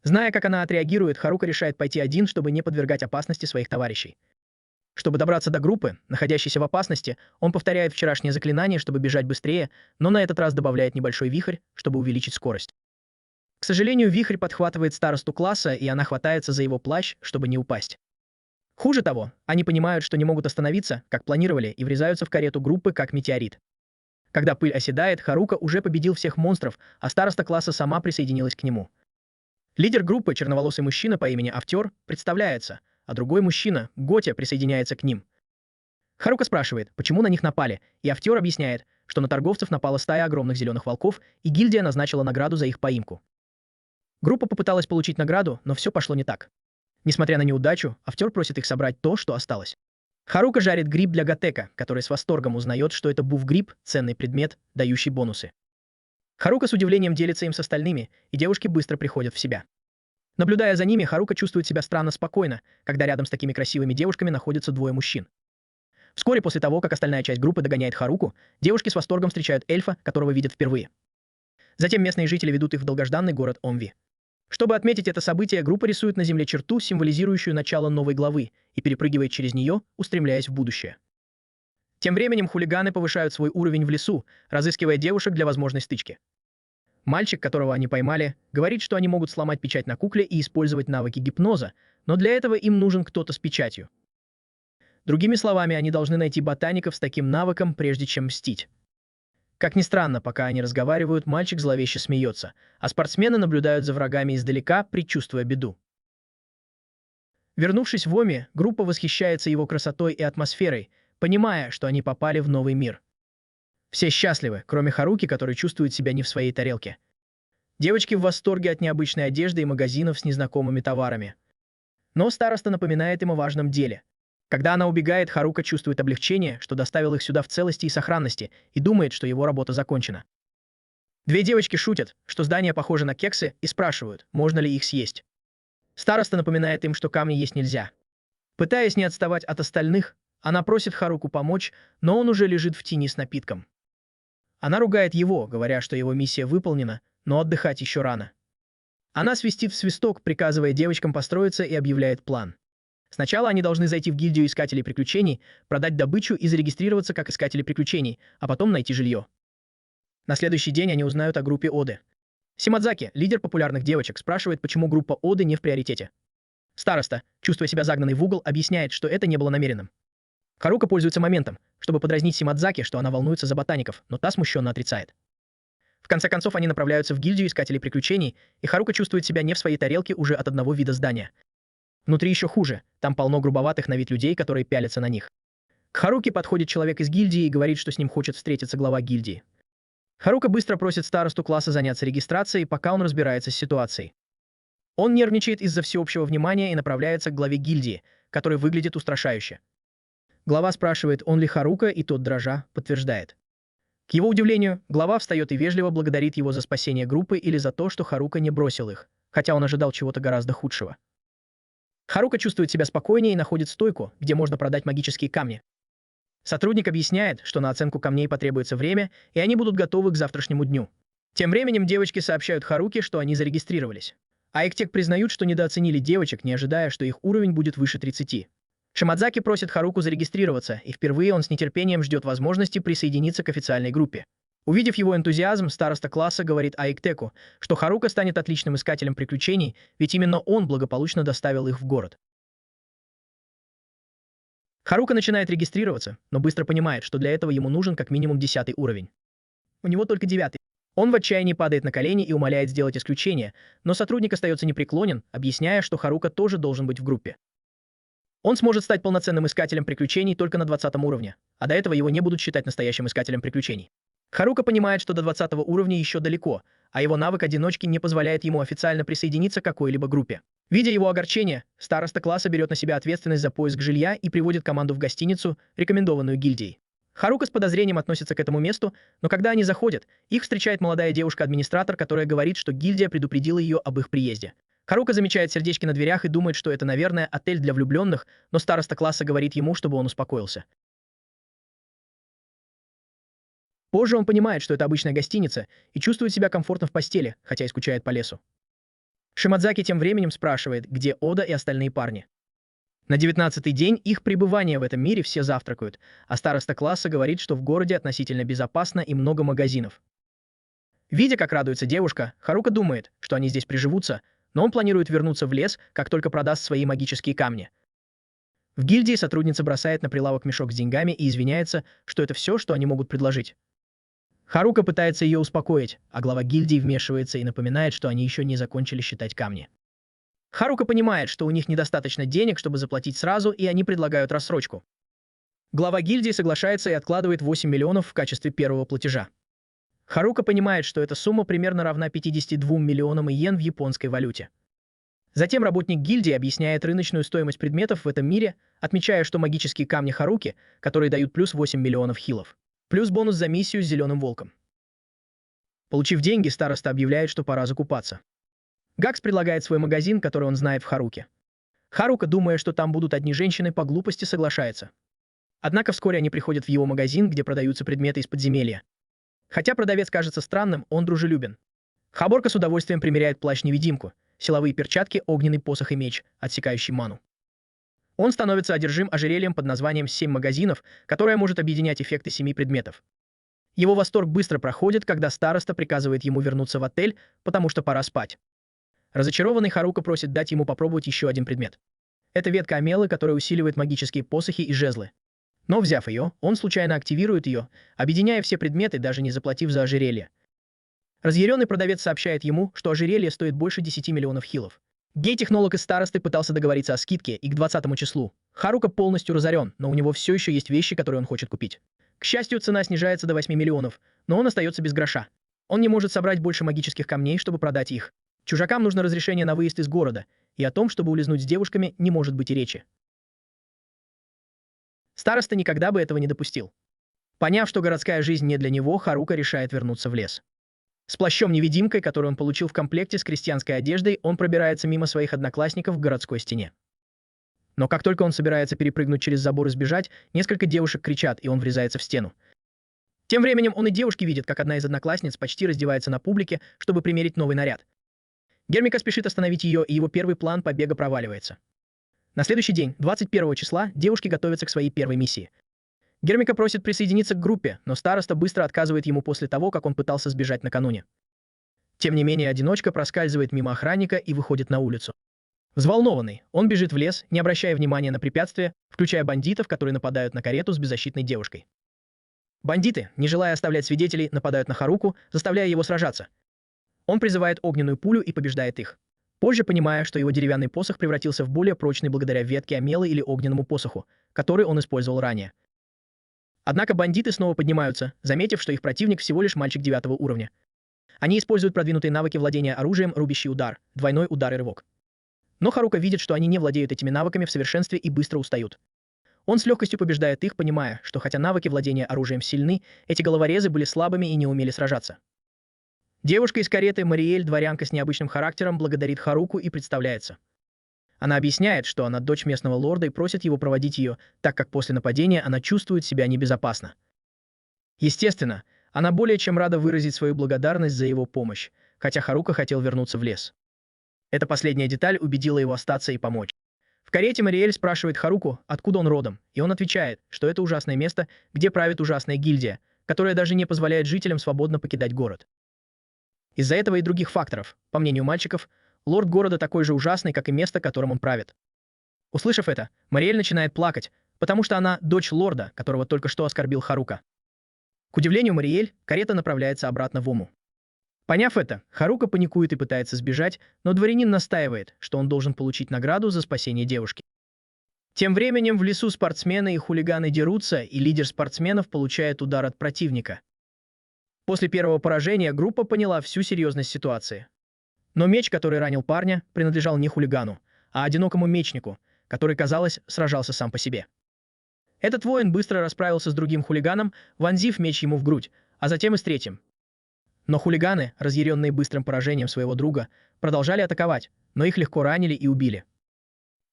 Зная, как она отреагирует, Харука решает пойти один, чтобы не подвергать опасности своих товарищей. Чтобы добраться до группы, находящейся в опасности, он повторяет вчерашнее заклинание, чтобы бежать быстрее, но на этот раз добавляет небольшой вихрь, чтобы увеличить скорость. К сожалению, вихрь подхватывает старосту класса, и она хватается за его плащ, чтобы не упасть. Хуже того, они понимают, что не могут остановиться, как планировали, и врезаются в карету группы, как метеорит. Когда пыль оседает, Харука уже победил всех монстров, а староста класса сама присоединилась к нему. Лидер группы, черноволосый мужчина по имени Автер, представляется, а другой мужчина, Готя, присоединяется к ним. Харука спрашивает, почему на них напали, и Автер объясняет, что на торговцев напала стая огромных зеленых волков, и гильдия назначила награду за их поимку. Группа попыталась получить награду, но все пошло не так. Несмотря на неудачу, Автер просит их собрать то, что осталось. Харука жарит гриб для Готека, который с восторгом узнает, что это буф-гриб, ценный предмет, дающий бонусы. Харука с удивлением делится им с остальными, и девушки быстро приходят в себя. Наблюдая за ними, Харука чувствует себя странно спокойно, когда рядом с такими красивыми девушками находятся 2 мужчин. Вскоре после того, как остальная часть группы догоняет Харуку, девушки с восторгом встречают эльфа, которого видят впервые. Затем местные жители ведут их в долгожданный город Омви. Чтобы отметить это событие, группа рисует на земле черту, символизирующую начало новой главы, и перепрыгивает через нее, устремляясь в будущее. Тем временем хулиганы повышают свой уровень в лесу, разыскивая девушек для возможной стычки. Мальчик, которого они поймали, говорит, что они могут сломать печать на кукле и использовать навыки гипноза, но для этого им нужен кто-то с печатью. Другими словами, они должны найти ботаников с таким навыком, прежде чем мстить. Как ни странно, пока они разговаривают, мальчик зловеще смеется, а спортсмены наблюдают за врагами издалека, предчувствуя беду. Вернувшись в Оми, группа восхищается его красотой и атмосферой, понимая, что они попали в новый мир. Все счастливы, кроме Харуки, который чувствует себя не в своей тарелке. Девочки в восторге от необычной одежды и магазинов с незнакомыми товарами. Но староста напоминает им о важном деле. Когда она убегает, Харука чувствует облегчение, что доставил их сюда в целости и сохранности, и думает, что его работа закончена. Две девочки шутят, что здание похоже на кексы, и спрашивают, можно ли их съесть. Староста напоминает им, что камни есть нельзя. Пытаясь не отставать от остальных, она просит Харуку помочь, но он уже лежит в тени с напитком. Она ругает его, говоря, что его миссия выполнена, но отдыхать еще рано. Она свистит в свисток, приказывая девочкам построиться, и объявляет план. Сначала они должны зайти в гильдию искателей приключений, продать добычу и зарегистрироваться как искатели приключений, а потом найти жилье. На следующий день они узнают о группе Оды. Симадзаки, лидер популярных девочек, спрашивает, почему группа Оды не в приоритете. Староста, чувствуя себя загнанной в угол, объясняет, что это не было намеренным. Харука пользуется моментом, чтобы подразнить Симадзаки, что она волнуется за ботаников, но та смущенно отрицает. В конце концов, они направляются в гильдию искателей приключений, и Харука чувствует себя не в своей тарелке уже от одного вида здания. Внутри еще хуже, там полно грубоватых на вид людей, которые пялятся на них. К Харуке подходит человек из гильдии и говорит, что с ним хочет встретиться глава гильдии. Харука быстро просит старосту класса заняться регистрацией, пока он разбирается с ситуацией. Он нервничает из-за всеобщего внимания и направляется к главе гильдии, который выглядит устрашающе. Глава спрашивает, он ли Харука, и тот, дрожа, подтверждает. К его удивлению, глава встает и вежливо благодарит его за спасение группы или за то, что Харука не бросил их, хотя он ожидал чего-то гораздо худшего. Харука чувствует себя спокойнее и находит стойку, где можно продать магические камни. Сотрудник объясняет, что на оценку камней потребуется время, и они будут готовы к завтрашнему дню. Тем временем девочки сообщают Харуке, что они зарегистрировались. Айктек признают, что недооценили девочек, не ожидая, что их уровень будет выше 30. Шимадзаки просит Харуку зарегистрироваться, и впервые он с нетерпением ждет возможности присоединиться к официальной группе. Увидев его энтузиазм, староста класса говорит Айктеку, что Харука станет отличным искателем приключений, ведь именно он благополучно доставил их в город. Харука начинает регистрироваться, но быстро понимает, что для этого ему нужен как минимум 10 уровень. У него только 9. Он в отчаянии падает на колени и умоляет сделать исключение, но сотрудник остается непреклонен, объясняя, что Харука тоже должен быть в группе. Он сможет стать полноценным искателем приключений только на 20 уровне, а до этого его не будут считать настоящим искателем приключений. Харука понимает, что до 20 уровня еще далеко, а его навык одиночки не позволяет ему официально присоединиться к какой-либо группе. Видя его огорчение, староста класса берет на себя ответственность за поиск жилья и приводит команду в гостиницу, рекомендованную гильдией. Харука с подозрением относится к этому месту, но когда они заходят, их встречает молодая девушка-администратор, которая говорит, что гильдия предупредила ее об их приезде. Харука замечает сердечки на дверях и думает, что это, наверное, отель для влюбленных, но староста класса говорит ему, чтобы он успокоился. Позже он понимает, что это обычная гостиница, и чувствует себя комфортно в постели, хотя и скучает по лесу. Шимадзаки тем временем спрашивает, где Ода и остальные парни. На 19-й день их пребывания в этом мире все завтракают, а староста класса говорит, что в городе относительно безопасно и много магазинов. Видя, как радуется девушка, Харука думает, что они здесь приживутся, но он планирует вернуться в лес, как только продаст свои магические камни. В гильдии сотрудница бросает на прилавок мешок с деньгами и извиняется, что это все, что они могут предложить. Харука пытается ее успокоить, а глава гильдии вмешивается и напоминает, что они еще не закончили считать камни. Харука понимает, что у них недостаточно денег, чтобы заплатить сразу, и они предлагают рассрочку. Глава гильдии соглашается и откладывает 8 миллионов в качестве первого платежа. Харука понимает, что эта сумма примерно равна 52 миллионам иен в японской валюте. Затем работник гильдии объясняет рыночную стоимость предметов в этом мире, отмечая, что магические камни Харуки, которые дают плюс 8 миллионов хилов, плюс бонус за миссию с зеленым волком. Получив деньги, староста объявляет, что пора закупаться. Гакс предлагает свой магазин, который он знает в Харуке. Харука, думая, что там будут одни женщины, по глупости соглашается. Однако вскоре они приходят в его магазин, где продаются предметы из подземелья. Хотя продавец кажется странным, он дружелюбен. Хаборка с удовольствием примеряет плащ-невидимку, силовые перчатки, огненный посох и меч, отсекающий ману. Он становится одержим ожерельем под названием «7 магазинов», которое может объединять эффекты 7 предметов. Его восторг быстро проходит, когда староста приказывает ему вернуться в отель, потому что пора спать. Разочарованный Харука просит дать ему попробовать еще один предмет. Это ветка амелы, которая усиливает магические посохи и жезлы. Но, взяв ее, он случайно активирует ее, объединяя все предметы, даже не заплатив за ожерелье. Разъяренный продавец сообщает ему, что ожерелье стоит больше 10 миллионов хилов. Гей-технолог из старосты пытался договориться о скидке и к 20 числу. Харука полностью разорен, но у него все еще есть вещи, которые он хочет купить. К счастью, цена снижается до 8 миллионов, но он остается без гроша. Он не может собрать больше магических камней, чтобы продать их. Чужакам нужно разрешение на выезд из города, и о том, чтобы улизнуть с девушками, не может быть и речи. Староста никогда бы этого не допустил. Поняв, что городская жизнь не для него, Харука решает вернуться в лес. С плащом-невидимкой, который он получил в комплекте с крестьянской одеждой, он пробирается мимо своих одноклассников к городской стене. Но как только он собирается перепрыгнуть через забор и сбежать, несколько девушек кричат, и он врезается в стену. Тем временем он и девушки видят, как одна из одноклассниц почти раздевается на публике, чтобы примерить новый наряд. Гермика спешит остановить ее, и его первый план побега проваливается. На следующий день, 21 числа, девушки готовятся к своей первой миссии. Гермика просит присоединиться к группе, но староста быстро отказывает ему после того, как он пытался сбежать накануне. Тем не менее, одиночка проскальзывает мимо охранника и выходит на улицу. Взволнованный, он бежит в лес, не обращая внимания на препятствия, включая бандитов, которые нападают на карету с беззащитной девушкой. Бандиты, не желая оставлять свидетелей, нападают на Харуку, заставляя его сражаться. Он призывает огненную пулю и побеждает их. Позже, понимая, что его деревянный посох превратился в более прочный благодаря ветке омела или огненному посоху, который он использовал ранее. Однако бандиты снова поднимаются, заметив, что их противник всего лишь мальчик 9 уровня. Они используют продвинутые навыки владения оружием, рубящий удар, двойной удар и рывок. Но Харука видит, что они не владеют этими навыками в совершенстве и быстро устают. Он с легкостью побеждает их, понимая, что хотя навыки владения оружием сильны, эти головорезы были слабыми и не умели сражаться. Девушка из кареты Мариэль, дворянка с необычным характером, благодарит Харуку и представляется. Она объясняет, что она дочь местного лорда и просит его проводить ее, так как после нападения она чувствует себя небезопасно. Естественно, она более чем рада выразить свою благодарность за его помощь, хотя Харука хотел вернуться в лес. Эта последняя деталь убедила его остаться и помочь. В карете Мариэль спрашивает Харуку, откуда он родом, и он отвечает, что это ужасное место, где правит ужасная гильдия, которая даже не позволяет жителям свободно покидать город. Из-за этого и других факторов, по мнению мальчиков, лорд города такой же ужасный, как и место, которым он правит. Услышав это, Мариэль начинает плакать, потому что она дочь лорда, которого только что оскорбил Харука. К удивлению Мариэль, карета направляется обратно в Ому. Поняв это, Харука паникует и пытается сбежать, но дворянин настаивает, что он должен получить награду за спасение девушки. Тем временем в лесу спортсмены и хулиганы дерутся, и лидер спортсменов получает удар от противника. После первого поражения группа поняла всю серьезность ситуации. Но меч, который ранил парня, принадлежал не хулигану, а одинокому мечнику, который, казалось, сражался сам по себе. Этот воин быстро расправился с другим хулиганом, вонзив меч ему в грудь, а затем и с третьим. Но хулиганы, разъяренные быстрым поражением своего друга, продолжали атаковать, но их легко ранили и убили.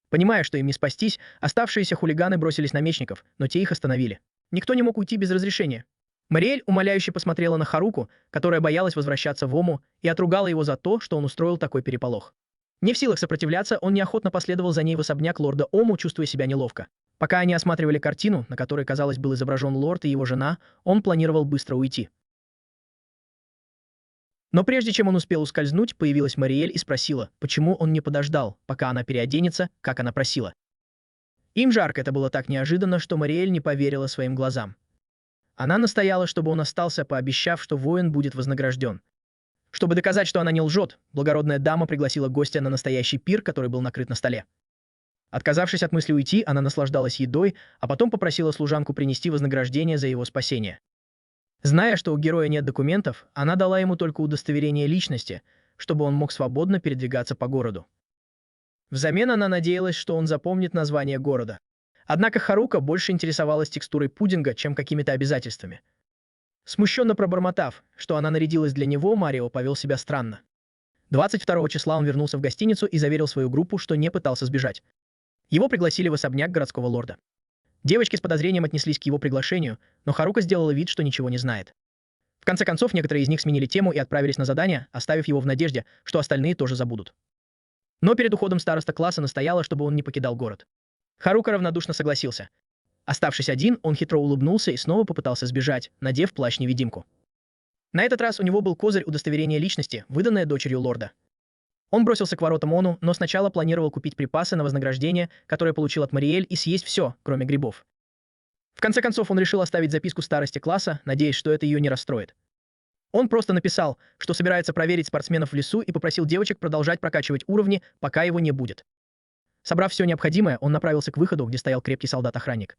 Понимая, что им не спастись, оставшиеся хулиганы бросились на мечников, но те их остановили. Никто не мог уйти без разрешения. Мариэль умоляюще посмотрела на Харуку, которая боялась возвращаться в Ому, и отругала его за то, что он устроил такой переполох. Не в силах сопротивляться, он неохотно последовал за ней в особняк лорда Ому, чувствуя себя неловко. Пока они осматривали картину, на которой, казалось, был изображен лорд и его жена, он планировал быстро уйти. Но прежде чем он успел ускользнуть, появилась Мариэль и спросила, почему он не подождал, пока она переоденется, как она просила. Им жарко, это было так неожиданно, что Мариэль не поверила своим глазам. Она настояла, чтобы он остался, пообещав, что воин будет вознагражден. Чтобы доказать, что она не лжет, благородная дама пригласила гостя на настоящий пир, который был накрыт на столе. Отказавшись от мысли уйти, она наслаждалась едой, а потом попросила служанку принести вознаграждение за его спасение. Зная, что у героя нет документов, она дала ему только удостоверение личности, чтобы он мог свободно передвигаться по городу. Взамен она надеялась, что он запомнит название города. Однако Харука больше интересовалась текстурой пудинга, чем какими-то обязательствами. Смущенно пробормотав, что она нарядилась для него, Марио повел себя странно. 22 числа он вернулся в гостиницу и заверил свою группу, что не пытался сбежать. Его пригласили в особняк городского лорда. Девочки с подозрением отнеслись к его приглашению, но Харука сделала вид, что ничего не знает. В конце концов, некоторые из них сменили тему и отправились на задание, оставив его в надежде, что остальные тоже забудут. Но перед уходом староста класса настояла, чтобы он не покидал город. Харука равнодушно согласился. Оставшись один, он хитро улыбнулся и снова попытался сбежать, надев плащ-невидимку. На этот раз у него был козырь удостоверения личности, выданное дочерью лорда. Он бросился к воротам Ону, но сначала планировал купить припасы на вознаграждение, которое получил от Мариэль, и съесть все, кроме грибов. В конце концов, он решил оставить записку старости класса, надеясь, что это ее не расстроит. Он просто написал, что собирается проверить спортсменов в лесу, и попросил девочек продолжать прокачивать уровни, пока его не будет. Собрав все необходимое, он направился к выходу, где стоял крепкий солдат-охранник.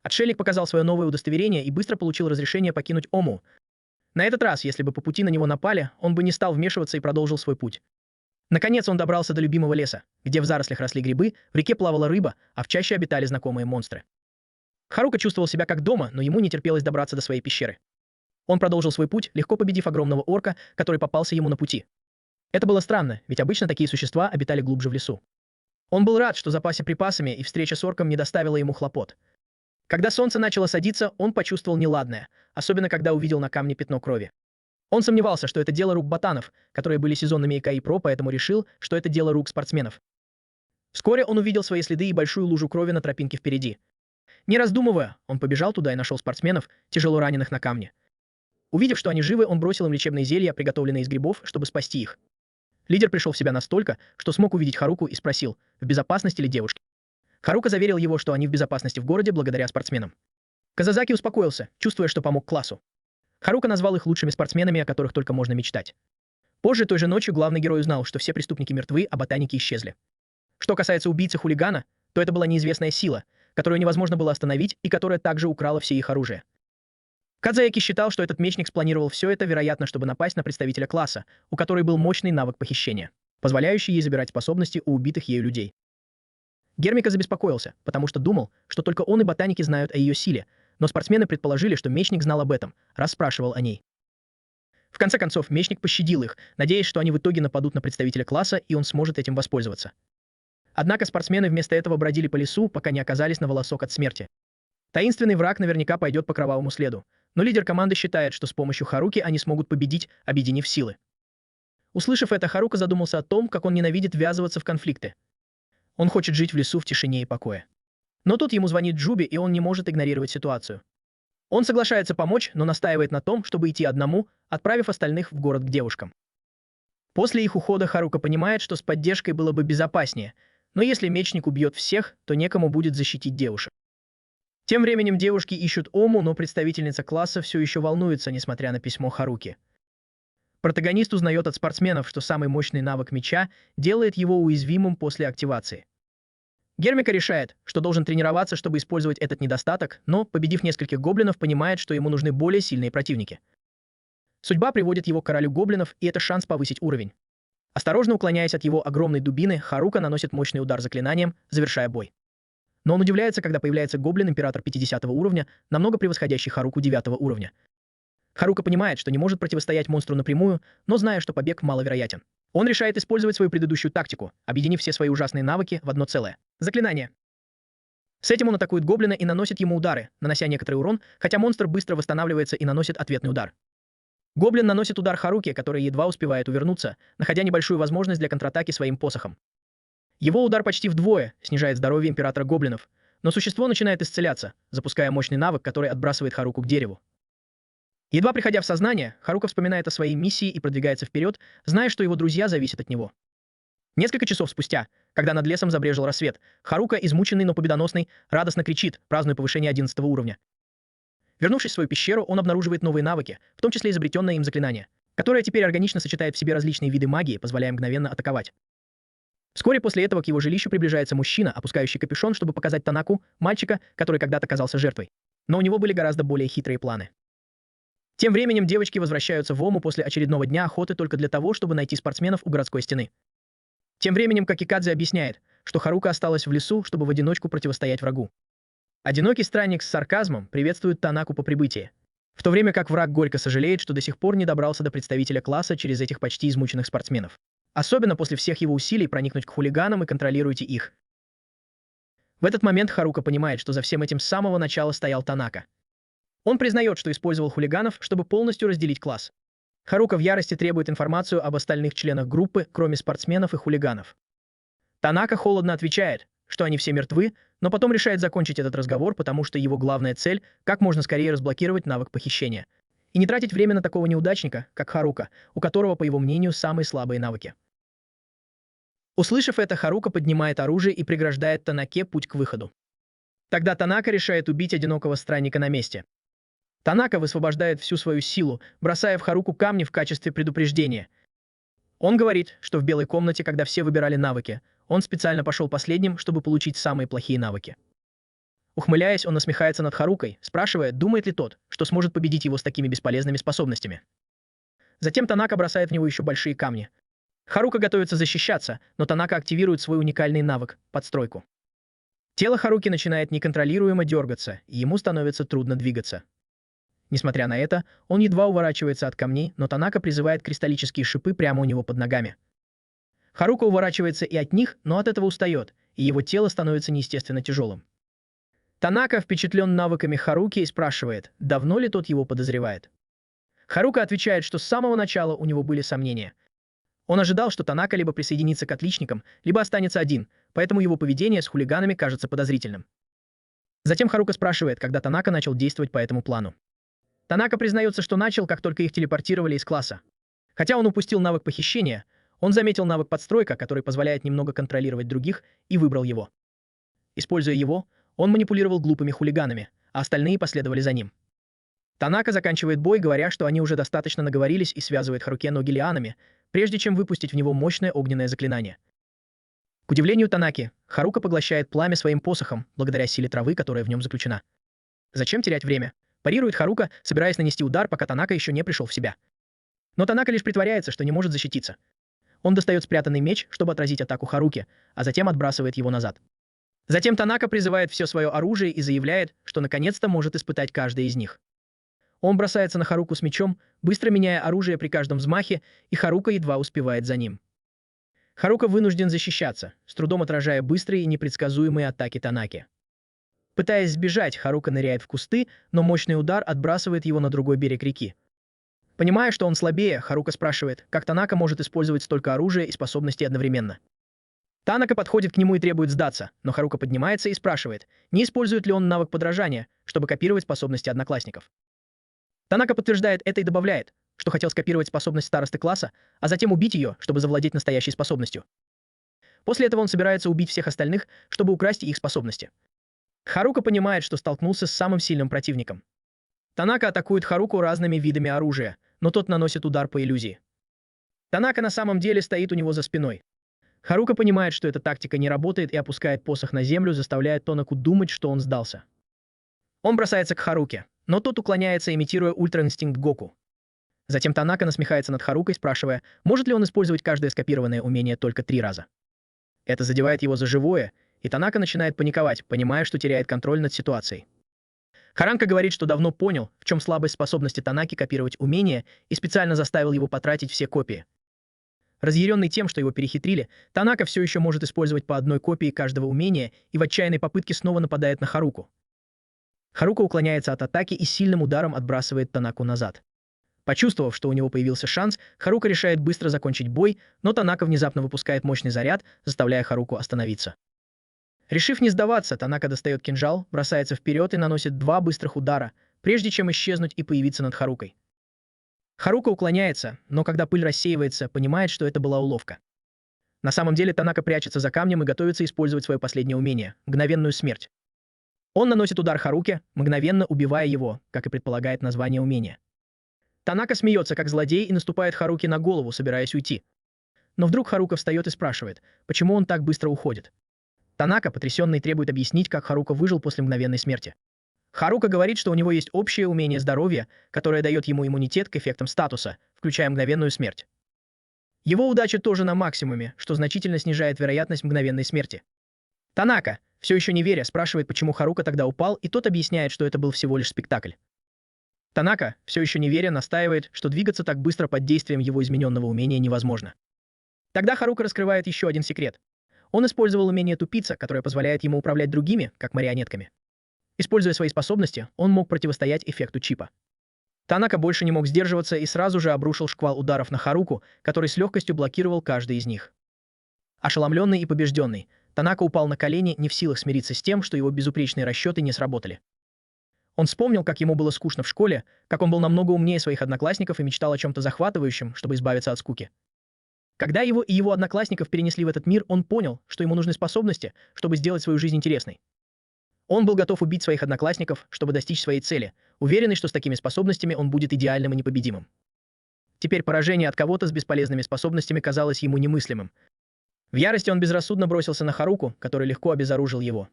Отшельник показал свое новое удостоверение и быстро получил разрешение покинуть Ому. На этот раз, если бы по пути на него напали, он бы не стал вмешиваться и продолжил свой путь. Наконец он добрался до любимого леса, где в зарослях росли грибы, в реке плавала рыба, а в чаще обитали знакомые монстры. Харука чувствовал себя как дома, но ему не терпелось добраться до своей пещеры. Он продолжил свой путь, легко победив огромного орка, который попался ему на пути. Это было странно, ведь обычно такие существа обитали глубже в лесу. Он был рад, что запасся припасами, и встреча с орком не доставила ему хлопот. Когда солнце начало садиться, он почувствовал неладное, особенно когда увидел на камне пятно крови. Он сомневался, что это дело рук ботанов, которые были сезонными ИК-про, поэтому решил, что это дело рук спортсменов. Вскоре он увидел свои следы и большую лужу крови на тропинке впереди. Не раздумывая, он побежал туда и нашел спортсменов, тяжело раненых на камне. Увидев, что они живы, он бросил им лечебные зелья, приготовленные из грибов, чтобы спасти их. Лидер пришел в себя настолько, что смог увидеть Харуку и спросил, в безопасности ли девушки. Харука заверил его, что они в безопасности в городе благодаря спортсменам. Казазаки успокоился, чувствуя, что помог классу. Харука назвал их лучшими спортсменами, о которых только можно мечтать. Позже той же ночью главный герой узнал, что все преступники мертвы, а ботаники исчезли. Что касается убийцы-хулигана, то это была неизвестная сила, которую невозможно было остановить и которая также украла все их оружие. Кадзаяки считал, что этот мечник спланировал все это, вероятно, чтобы напасть на представителя класса, у которой был мощный навык похищения, позволяющий ей забирать способности у убитых ею людей. Гермика забеспокоился, потому что думал, что только он и ботаники знают о ее силе, но спортсмены предположили, что мечник знал об этом, раз спрашивал о ней. В конце концов, мечник пощадил их, надеясь, что они в итоге нападут на представителя класса, и он сможет этим воспользоваться. Однако спортсмены вместо этого бродили по лесу, пока не оказались на волосок от смерти. Таинственный враг наверняка пойдет по кровавому следу, но лидер команды считает, что с помощью Харуки они смогут победить, объединив силы. Услышав это, Харука задумался о том, как он ненавидит ввязываться в конфликты. Он хочет жить в лесу в тишине и покое. Но тут ему звонит Джуби, и он не может игнорировать ситуацию. Он соглашается помочь, но настаивает на том, чтобы идти одному, отправив остальных в город к девушкам. После их ухода Харука понимает, что с поддержкой было бы безопаснее, но если мечник убьет всех, то некому будет защитить девушек. Тем временем девушки ищут Ому, но представительница класса все еще волнуется, несмотря на письмо Харуки. Протагонист узнает от спортсменов, что самый мощный навык меча делает его уязвимым после активации. Гермика решает, что должен тренироваться, чтобы использовать этот недостаток, но, победив нескольких гоблинов, понимает, что ему нужны более сильные противники. Судьба приводит его к королю гоблинов, и это шанс повысить уровень. Осторожно уклоняясь от его огромной дубины, Харука наносит мощный удар заклинанием, завершая бой. Но он удивляется, когда появляется гоблин-император 50 уровня, намного превосходящий Харуку 9 уровня. Харука понимает, что не может противостоять монстру напрямую, но зная, что побег маловероятен. Он решает использовать свою предыдущую тактику, объединив все свои ужасные навыки в одно целое. Заклинание. С этим он атакует гоблина и наносит ему удары, нанося некоторый урон, хотя монстр быстро восстанавливается и наносит ответный удар. Гоблин наносит удар Харуке, который едва успевает увернуться, находя небольшую возможность для контратаки своим посохом. Его удар почти вдвое снижает здоровье императора гоблинов, но существо начинает исцеляться, запуская мощный навык, который отбрасывает Харуку к дереву. Едва приходя в сознание, Харука вспоминает о своей миссии и продвигается вперед, зная, что его друзья зависят от него. Несколько часов спустя, когда над лесом забрежил рассвет, Харука, измученный, но победоносный, радостно кричит, празднуя повышение 11 уровня. Вернувшись в свою пещеру, он обнаруживает новые навыки, в том числе изобретенное им заклинание, которое теперь органично сочетает в себе различные виды магии, позволяя мгновенно атаковать. Вскоре после этого к его жилищу приближается мужчина, опускающий капюшон, чтобы показать Танаку, мальчика, который когда-то оказался жертвой. Но у него были гораздо более хитрые планы. Тем временем девочки возвращаются в Ому после очередного дня охоты только для того, чтобы найти спортсменов у городской стены. Тем временем Какикадзе объясняет, что Харука осталась в лесу, чтобы в одиночку противостоять врагу. Одинокий странник с сарказмом приветствует Танаку по прибытии, в то время как враг горько сожалеет, что до сих пор не добрался до представителя класса через этих почти измученных спортсменов. Особенно после всех его усилий проникнуть к хулиганам и контролируйте их. В этот момент Харука понимает, что за всем этим с самого начала стоял Танака. Он признает, что использовал хулиганов, чтобы полностью разделить класс. Харука в ярости требует информацию об остальных членах группы, кроме спортсменов и хулиганов. Танака холодно отвечает, что они все мертвы, но потом решает закончить этот разговор, потому что его главная цель — как можно скорее разблокировать навык похищения. И не тратить время на такого неудачника, как Харука, у которого, по его мнению, самые слабые навыки. Услышав это, Харука поднимает оружие и преграждает Танаке путь к выходу. Тогда Танака решает убить одинокого странника на месте. Танака высвобождает всю свою силу, бросая в Харуку камни в качестве предупреждения. Он говорит, что в белой комнате, когда все выбирали навыки, он специально пошел последним, чтобы получить самые плохие навыки. Ухмыляясь, он насмехается над Харукой, спрашивая, думает ли тот, что что сможет победить его с такими бесполезными способностями. Затем Танака бросает в него еще большие камни. Харука готовится защищаться, но Танака активирует свой уникальный навык – подстройку. Тело Харуки начинает неконтролируемо дергаться, и ему становится трудно двигаться. Несмотря на это, он едва уворачивается от камней, но Танака призывает кристаллические шипы прямо у него под ногами. Харука уворачивается и от них, но от этого устает, и его тело становится неестественно тяжелым. Танака впечатлен навыками Харуки и спрашивает, давно ли тот его подозревает. Харука отвечает, что с самого начала у него были сомнения. Он ожидал, что Танака либо присоединится к отличникам, либо останется один, поэтому его поведение с хулиганами кажется подозрительным. Затем Харука спрашивает, когда Танака начал действовать по этому плану. Танака признается, что начал, как только их телепортировали из класса. Хотя он упустил навык похищения, он заметил навык подстройка, который позволяет немного контролировать других, и выбрал его. Используя его, он манипулировал глупыми хулиганами, а остальные последовали за ним. Танака заканчивает бой, говоря, что они уже достаточно наговорились, и связывает Харуке ноги лианами, прежде чем выпустить в него мощное огненное заклинание. К удивлению Танаки, Харука поглощает пламя своим посохом, благодаря силе травы, которая в нем заключена. Зачем терять время? Парирует Харука, собираясь нанести удар, пока Танака еще не пришел в себя. Но Танака лишь притворяется, что не может защититься. Он достает спрятанный меч, чтобы отразить атаку Харуки, а затем отбрасывает его назад. Затем Танака призывает все свое оружие и заявляет, что наконец-то может испытать каждое из них. Он бросается на Харуку с мечом, быстро меняя оружие при каждом взмахе, и Харука едва успевает за ним. Харука вынужден защищаться, с трудом отражая быстрые и непредсказуемые атаки Танаки. Пытаясь сбежать, Харука ныряет в кусты, но мощный удар отбрасывает его на другой берег реки. Понимая, что он слабее, Харука спрашивает, как Танака может использовать столько оружия и способностей одновременно. Танака подходит к нему и требует сдаться, но Харука поднимается и спрашивает, не использует ли он навык подражания, чтобы копировать способности одноклассников. Танака подтверждает это и добавляет, что хотел скопировать способность старосты класса, а затем убить ее, чтобы завладеть настоящей способностью. После этого он собирается убить всех остальных, чтобы украсть их способности. Харука понимает, что столкнулся с самым сильным противником. Танака атакует Харуку разными видами оружия, но тот наносит удар по иллюзии. Танака на самом деле стоит у него за спиной. Харука понимает, что эта тактика не работает, и опускает посох на землю, заставляя Танаку думать, что он сдался. Он бросается к Харуке, но тот уклоняется, имитируя ультра-инстинкт Гоку. Затем Танака насмехается над Харукой, спрашивая, может ли он использовать каждое скопированное умение только 3 раза. Это задевает его за живое, и Танака начинает паниковать, понимая, что теряет контроль над ситуацией. Харанка говорит, что давно понял, в чем слабость способности Танаки копировать умения, и специально заставил его потратить все копии. Разъяренный тем, что его перехитрили, Танака все еще может использовать по одной копии каждого умения и в отчаянной попытке снова нападает на Харуку. Харука уклоняется от атаки и сильным ударом отбрасывает Танаку назад. Почувствовав, что у него появился шанс, Харука решает быстро закончить бой, но Танака внезапно выпускает мощный заряд, заставляя Харуку остановиться. Решив не сдаваться, Танака достает кинжал, бросается вперед и наносит 2 быстрых удара, прежде чем исчезнуть и появиться над Харукой. Харука уклоняется, но когда пыль рассеивается, понимает, что это была уловка. На самом деле Танака прячется за камнем и готовится использовать свое последнее умение – мгновенную смерть. Он наносит удар Харуке, мгновенно убивая его, как и предполагает название умения. Танака смеется как злодей и наступает Харуке на голову, собираясь уйти. Но вдруг Харука встает и спрашивает, почему он так быстро уходит. Танака, потрясенный, требует объяснить, как Харука выжил после мгновенной смерти. Харука говорит, что у него есть общее умение здоровья, которое дает ему иммунитет к эффектам статуса, включая мгновенную смерть. Его удача тоже на максимуме, что значительно снижает вероятность мгновенной смерти. Танака, все еще не веря, спрашивает, почему Харука тогда упал, и тот объясняет, что это был всего лишь спектакль. Танака, все еще не веря, настаивает, что двигаться так быстро под действием его измененного умения невозможно. Тогда Харука раскрывает еще один секрет. Он использовал умение тупица, которое позволяет ему управлять другими, как марионетками. Используя свои способности, он мог противостоять эффекту чипа. Танака больше не мог сдерживаться и сразу же обрушил шквал ударов на Харуку, который с легкостью блокировал каждый из них. Ошеломленный и побежденный, Танака упал на колени, не в силах смириться с тем, что его безупречные расчеты не сработали. Он вспомнил, как ему было скучно в школе, как он был намного умнее своих одноклассников и мечтал о чем-то захватывающем, чтобы избавиться от скуки. Когда его и его одноклассников перенесли в этот мир, он понял, что ему нужны способности, чтобы сделать свою жизнь интересной. Он был готов убить своих одноклассников, чтобы достичь своей цели, уверенный, что с такими способностями он будет идеальным и непобедимым. Теперь поражение от кого-то с бесполезными способностями казалось ему немыслимым. В ярости он безрассудно бросился на Харуку, который легко обезоружил его.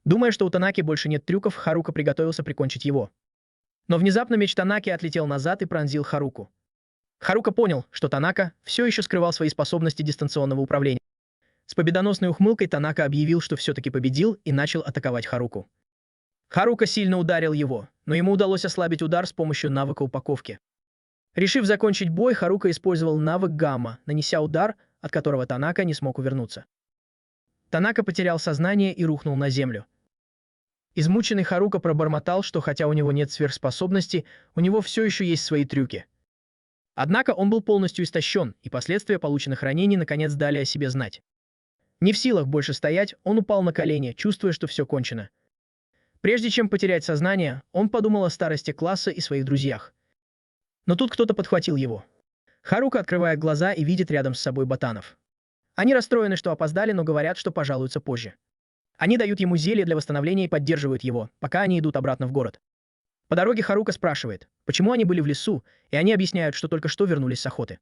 Думая, что у Танаки больше нет трюков, Харука приготовился прикончить его. Но внезапно меч Танаки отлетел назад и пронзил Харуку. Харука понял, что Танака все еще скрывал свои способности дистанционного управления. С победоносной ухмылкой Танака объявил, что все-таки победил и начал атаковать Харуку. Харука сильно ударил его, но ему удалось ослабить удар с помощью навыка упаковки. Решив закончить бой, Харука использовал навык гамма, нанеся удар, от которого Танака не смог увернуться. Танака потерял сознание и рухнул на землю. Измученный Харука пробормотал, что хотя у него нет сверхспособностей, у него все еще есть свои трюки. Однако он был полностью истощен, и последствия полученных ранений наконец дали о себе знать. Не в силах больше стоять, он упал на колени, чувствуя, что все кончено. Прежде чем потерять сознание, он подумал о старости класса и своих друзьях. Но тут кто-то подхватил его. Харука открывает глаза и видит рядом с собой ботанов. Они расстроены, что опоздали, но говорят, что пожалуются позже. Они дают ему зелье для восстановления и поддерживают его, пока они идут обратно в город. По дороге Харука спрашивает, почему они были в лесу, и они объясняют, что только что вернулись с охоты.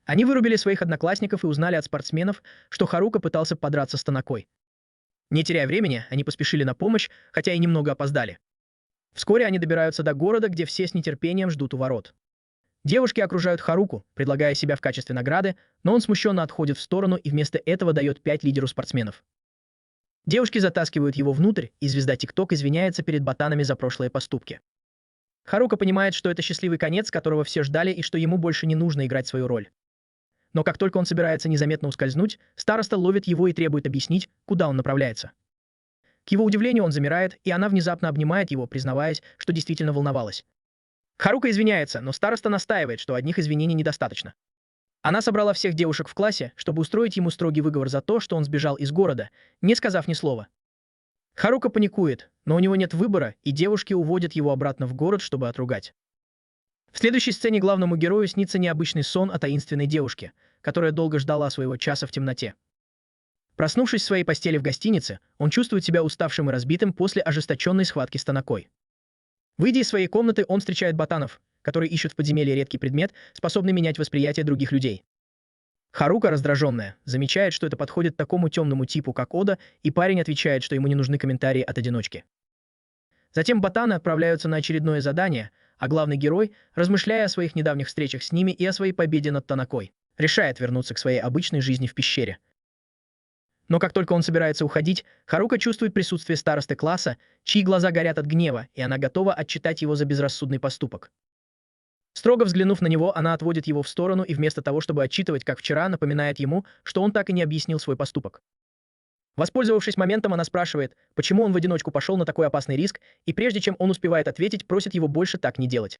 Они вырубили своих одноклассников и узнали от спортсменов, что Харука пытался подраться с Танакой. Не теряя времени, они поспешили на помощь, хотя и немного опоздали. Вскоре они добираются до города, где все с нетерпением ждут у ворот. Девушки окружают Харуку, предлагая себя в качестве награды, но он смущенно отходит в сторону и вместо этого дает 5 лидеру спортсменов. Девушки затаскивают его внутрь, и звезда ТикТок извиняется перед ботанами за прошлые поступки. Харука понимает, что это счастливый конец, которого все ждали, и что ему больше не нужно играть свою роль. Но как только он собирается незаметно ускользнуть, староста ловит его и требует объяснить, куда он направляется. К его удивлению он замирает, и она внезапно обнимает его, признаваясь, что действительно волновалась. Харука извиняется, но староста настаивает, что одних извинений недостаточно. Она собрала всех девушек в классе, чтобы устроить ему строгий выговор за то, что он сбежал из города, не сказав ни слова. Харука паникует, но у него нет выбора, и девушки уводят его обратно в город, чтобы отругать. В следующей сцене главному герою снится необычный сон о таинственной девушке, которая долго ждала своего часа в темноте. Проснувшись в своей постели в гостинице, он чувствует себя уставшим и разбитым после ожесточенной схватки с Танакой. Выйдя из своей комнаты, он встречает ботанов, которые ищут в подземелье редкий предмет, способный менять восприятие других людей. Харука, раздраженная, замечает, что это подходит такому темному типу, как Ода, и парень отвечает, что ему не нужны комментарии от одиночки. Затем ботаны отправляются на очередное задание, а главный герой, размышляя о своих недавних встречах с ними и о своей победе над Танакой, решает вернуться к своей обычной жизни в пещере. Но как только он собирается уходить, Харука чувствует присутствие старосты класса, чьи глаза горят от гнева, и она готова отчитать его за безрассудный поступок. Строго взглянув на него, она отводит его в сторону и вместо того, чтобы отчитывать, как вчера, напоминает ему, что он так и не объяснил свой поступок. Воспользовавшись моментом, она спрашивает, почему он в одиночку пошел на такой опасный риск, и прежде чем он успевает ответить, просит его больше так не делать.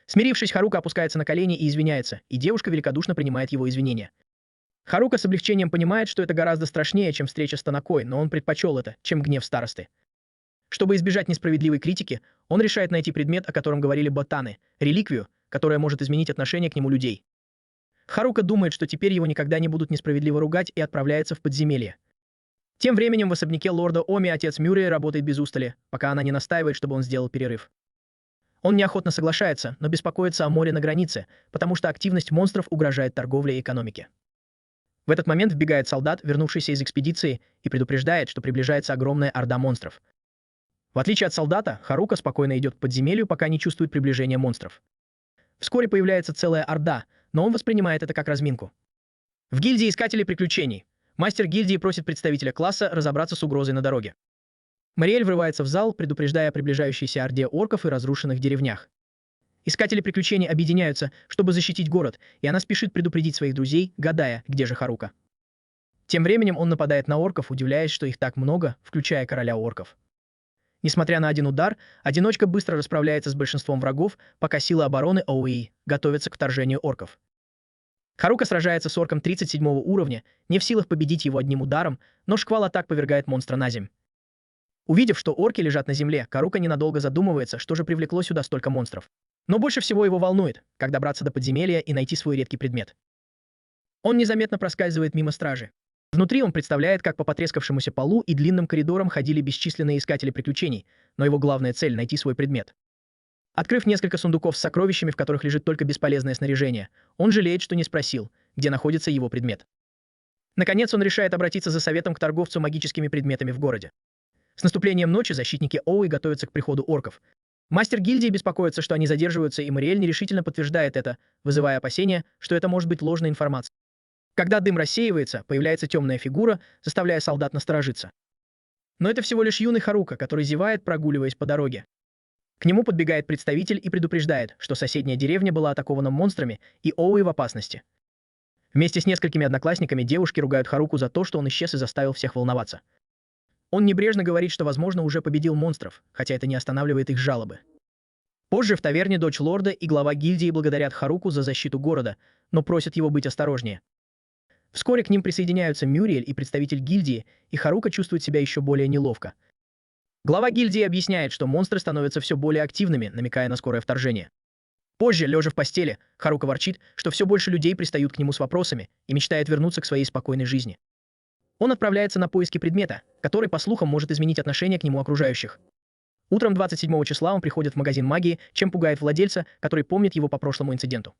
Смирившись, Харука опускается на колени и извиняется, и девушка великодушно принимает его извинения. Харука с облегчением понимает, что это гораздо страшнее, чем встреча с Танакой, но он предпочел это, чем гнев старосты. Чтобы избежать несправедливой критики, он решает найти предмет, о котором говорили ботаны, реликвию, которая может изменить отношение к нему людей. Харука думает, что теперь его никогда не будут несправедливо ругать, и отправляется в подземелье. Тем временем в особняке лорда Оми отец Мюррей работает без устали, пока она не настаивает, чтобы он сделал перерыв. Он неохотно соглашается, но беспокоится о море на границе, потому что активность монстров угрожает торговле и экономике. В этот момент вбегает солдат, вернувшийся из экспедиции, и предупреждает, что приближается огромная орда монстров. В отличие от солдата, Харука спокойно идет к подземелью, пока не чувствует приближения монстров. Вскоре появляется целая орда, но он воспринимает это как разминку. В гильдии искателей приключений мастер гильдии просит представителя класса разобраться с угрозой на дороге. Мариэль врывается в зал, предупреждая о приближающейся орде орков и разрушенных деревнях. Искатели приключений объединяются, чтобы защитить город, и она спешит предупредить своих друзей, гадая, где же Харука. Тем временем он нападает на орков, удивляясь, что их так много, включая короля орков. Несмотря на один удар, одиночка быстро расправляется с большинством врагов, пока силы обороны ОУИ готовятся к вторжению орков. Харука сражается с орком 37 уровня, не в силах победить его одним ударом, но шквал атак повергает монстра на земь. Увидев, что орки лежат на земле, Харука ненадолго задумывается, что же привлекло сюда столько монстров. Но больше всего его волнует, как добраться до подземелья и найти свой редкий предмет. Он незаметно проскальзывает мимо стражи. Внутри он представляет, как по потрескавшемуся полу и длинным коридорам ходили бесчисленные искатели приключений, но его главная цель — найти свой предмет. Открыв несколько сундуков с сокровищами, в которых лежит только бесполезное снаряжение, он жалеет, что не спросил, где находится его предмет. Наконец он решает обратиться за советом к торговцу магическими предметами в городе. С наступлением ночи защитники Оуи готовятся к приходу орков. Мастер гильдии беспокоится, что они задерживаются, и Мариэль нерешительно подтверждает это, вызывая опасения, что это может быть ложной информацией. Когда дым рассеивается, появляется темная фигура, заставляя солдат насторожиться. Но это всего лишь юный Харука, который зевает, прогуливаясь по дороге. К нему подбегает представитель и предупреждает, что соседняя деревня была атакована монстрами и Оуи в опасности. Вместе с несколькими одноклассниками девушки ругают Харуку за то, что он исчез и заставил всех волноваться. Он небрежно говорит, что, возможно, уже победил монстров, хотя это не останавливает их жалобы. Позже в таверне дочь лорда и глава гильдии благодарят Харуку за защиту города, но просят его быть осторожнее. Вскоре к ним присоединяются Мюриэль и представитель гильдии, и Харука чувствует себя еще более неловко. Глава гильдии объясняет, что монстры становятся все более активными, намекая на скорое вторжение. Позже, лежа в постели, Харука ворчит, что все больше людей пристают к нему с вопросами и мечтает вернуться к своей спокойной жизни. Он отправляется на поиски предмета, который, по слухам, может изменить отношение к нему окружающих. Утром 27 числа он приходит в магазин магии, чем пугает владельца, который помнит его по прошлому инциденту.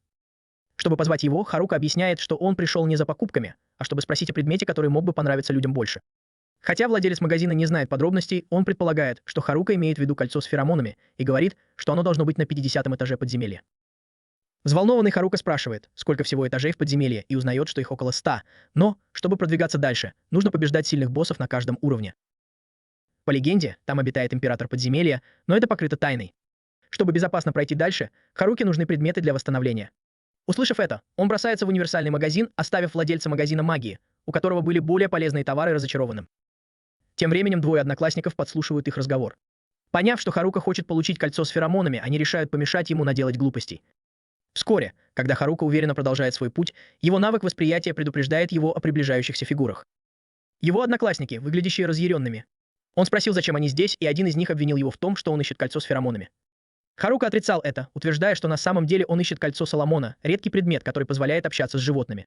Чтобы позвать его, Харука объясняет, что он пришел не за покупками, а чтобы спросить о предмете, который мог бы понравиться людям больше. Хотя владелец магазина не знает подробностей, он предполагает, что Харука имеет в виду кольцо с феромонами и говорит, что оно должно быть на 50-м этаже подземелья. Взволнованный Харука спрашивает, сколько всего этажей в подземелье, и узнает, что их около 100, но, чтобы продвигаться дальше, нужно побеждать сильных боссов на каждом уровне. По легенде, там обитает император подземелья, но это покрыто тайной. Чтобы безопасно пройти дальше, Харуке нужны предметы для восстановления. Услышав это, он бросается в универсальный магазин, оставив владельца магазина магии, у которого были более полезные товары, разочарованным. Тем временем двое одноклассников подслушивают их разговор. Поняв, что Харука хочет получить кольцо с феромонами, они решают помешать ему наделать глупостей. Вскоре, когда Харука уверенно продолжает свой путь, его навык восприятия предупреждает его о приближающихся фигурах. Его одноклассники, выглядящие разъяренными. Он спросил, зачем они здесь, и один из них обвинил его в том, что он ищет кольцо с феромонами. Харука отрицал это, утверждая, что на самом деле он ищет кольцо Соломона, редкий предмет, который позволяет общаться с животными.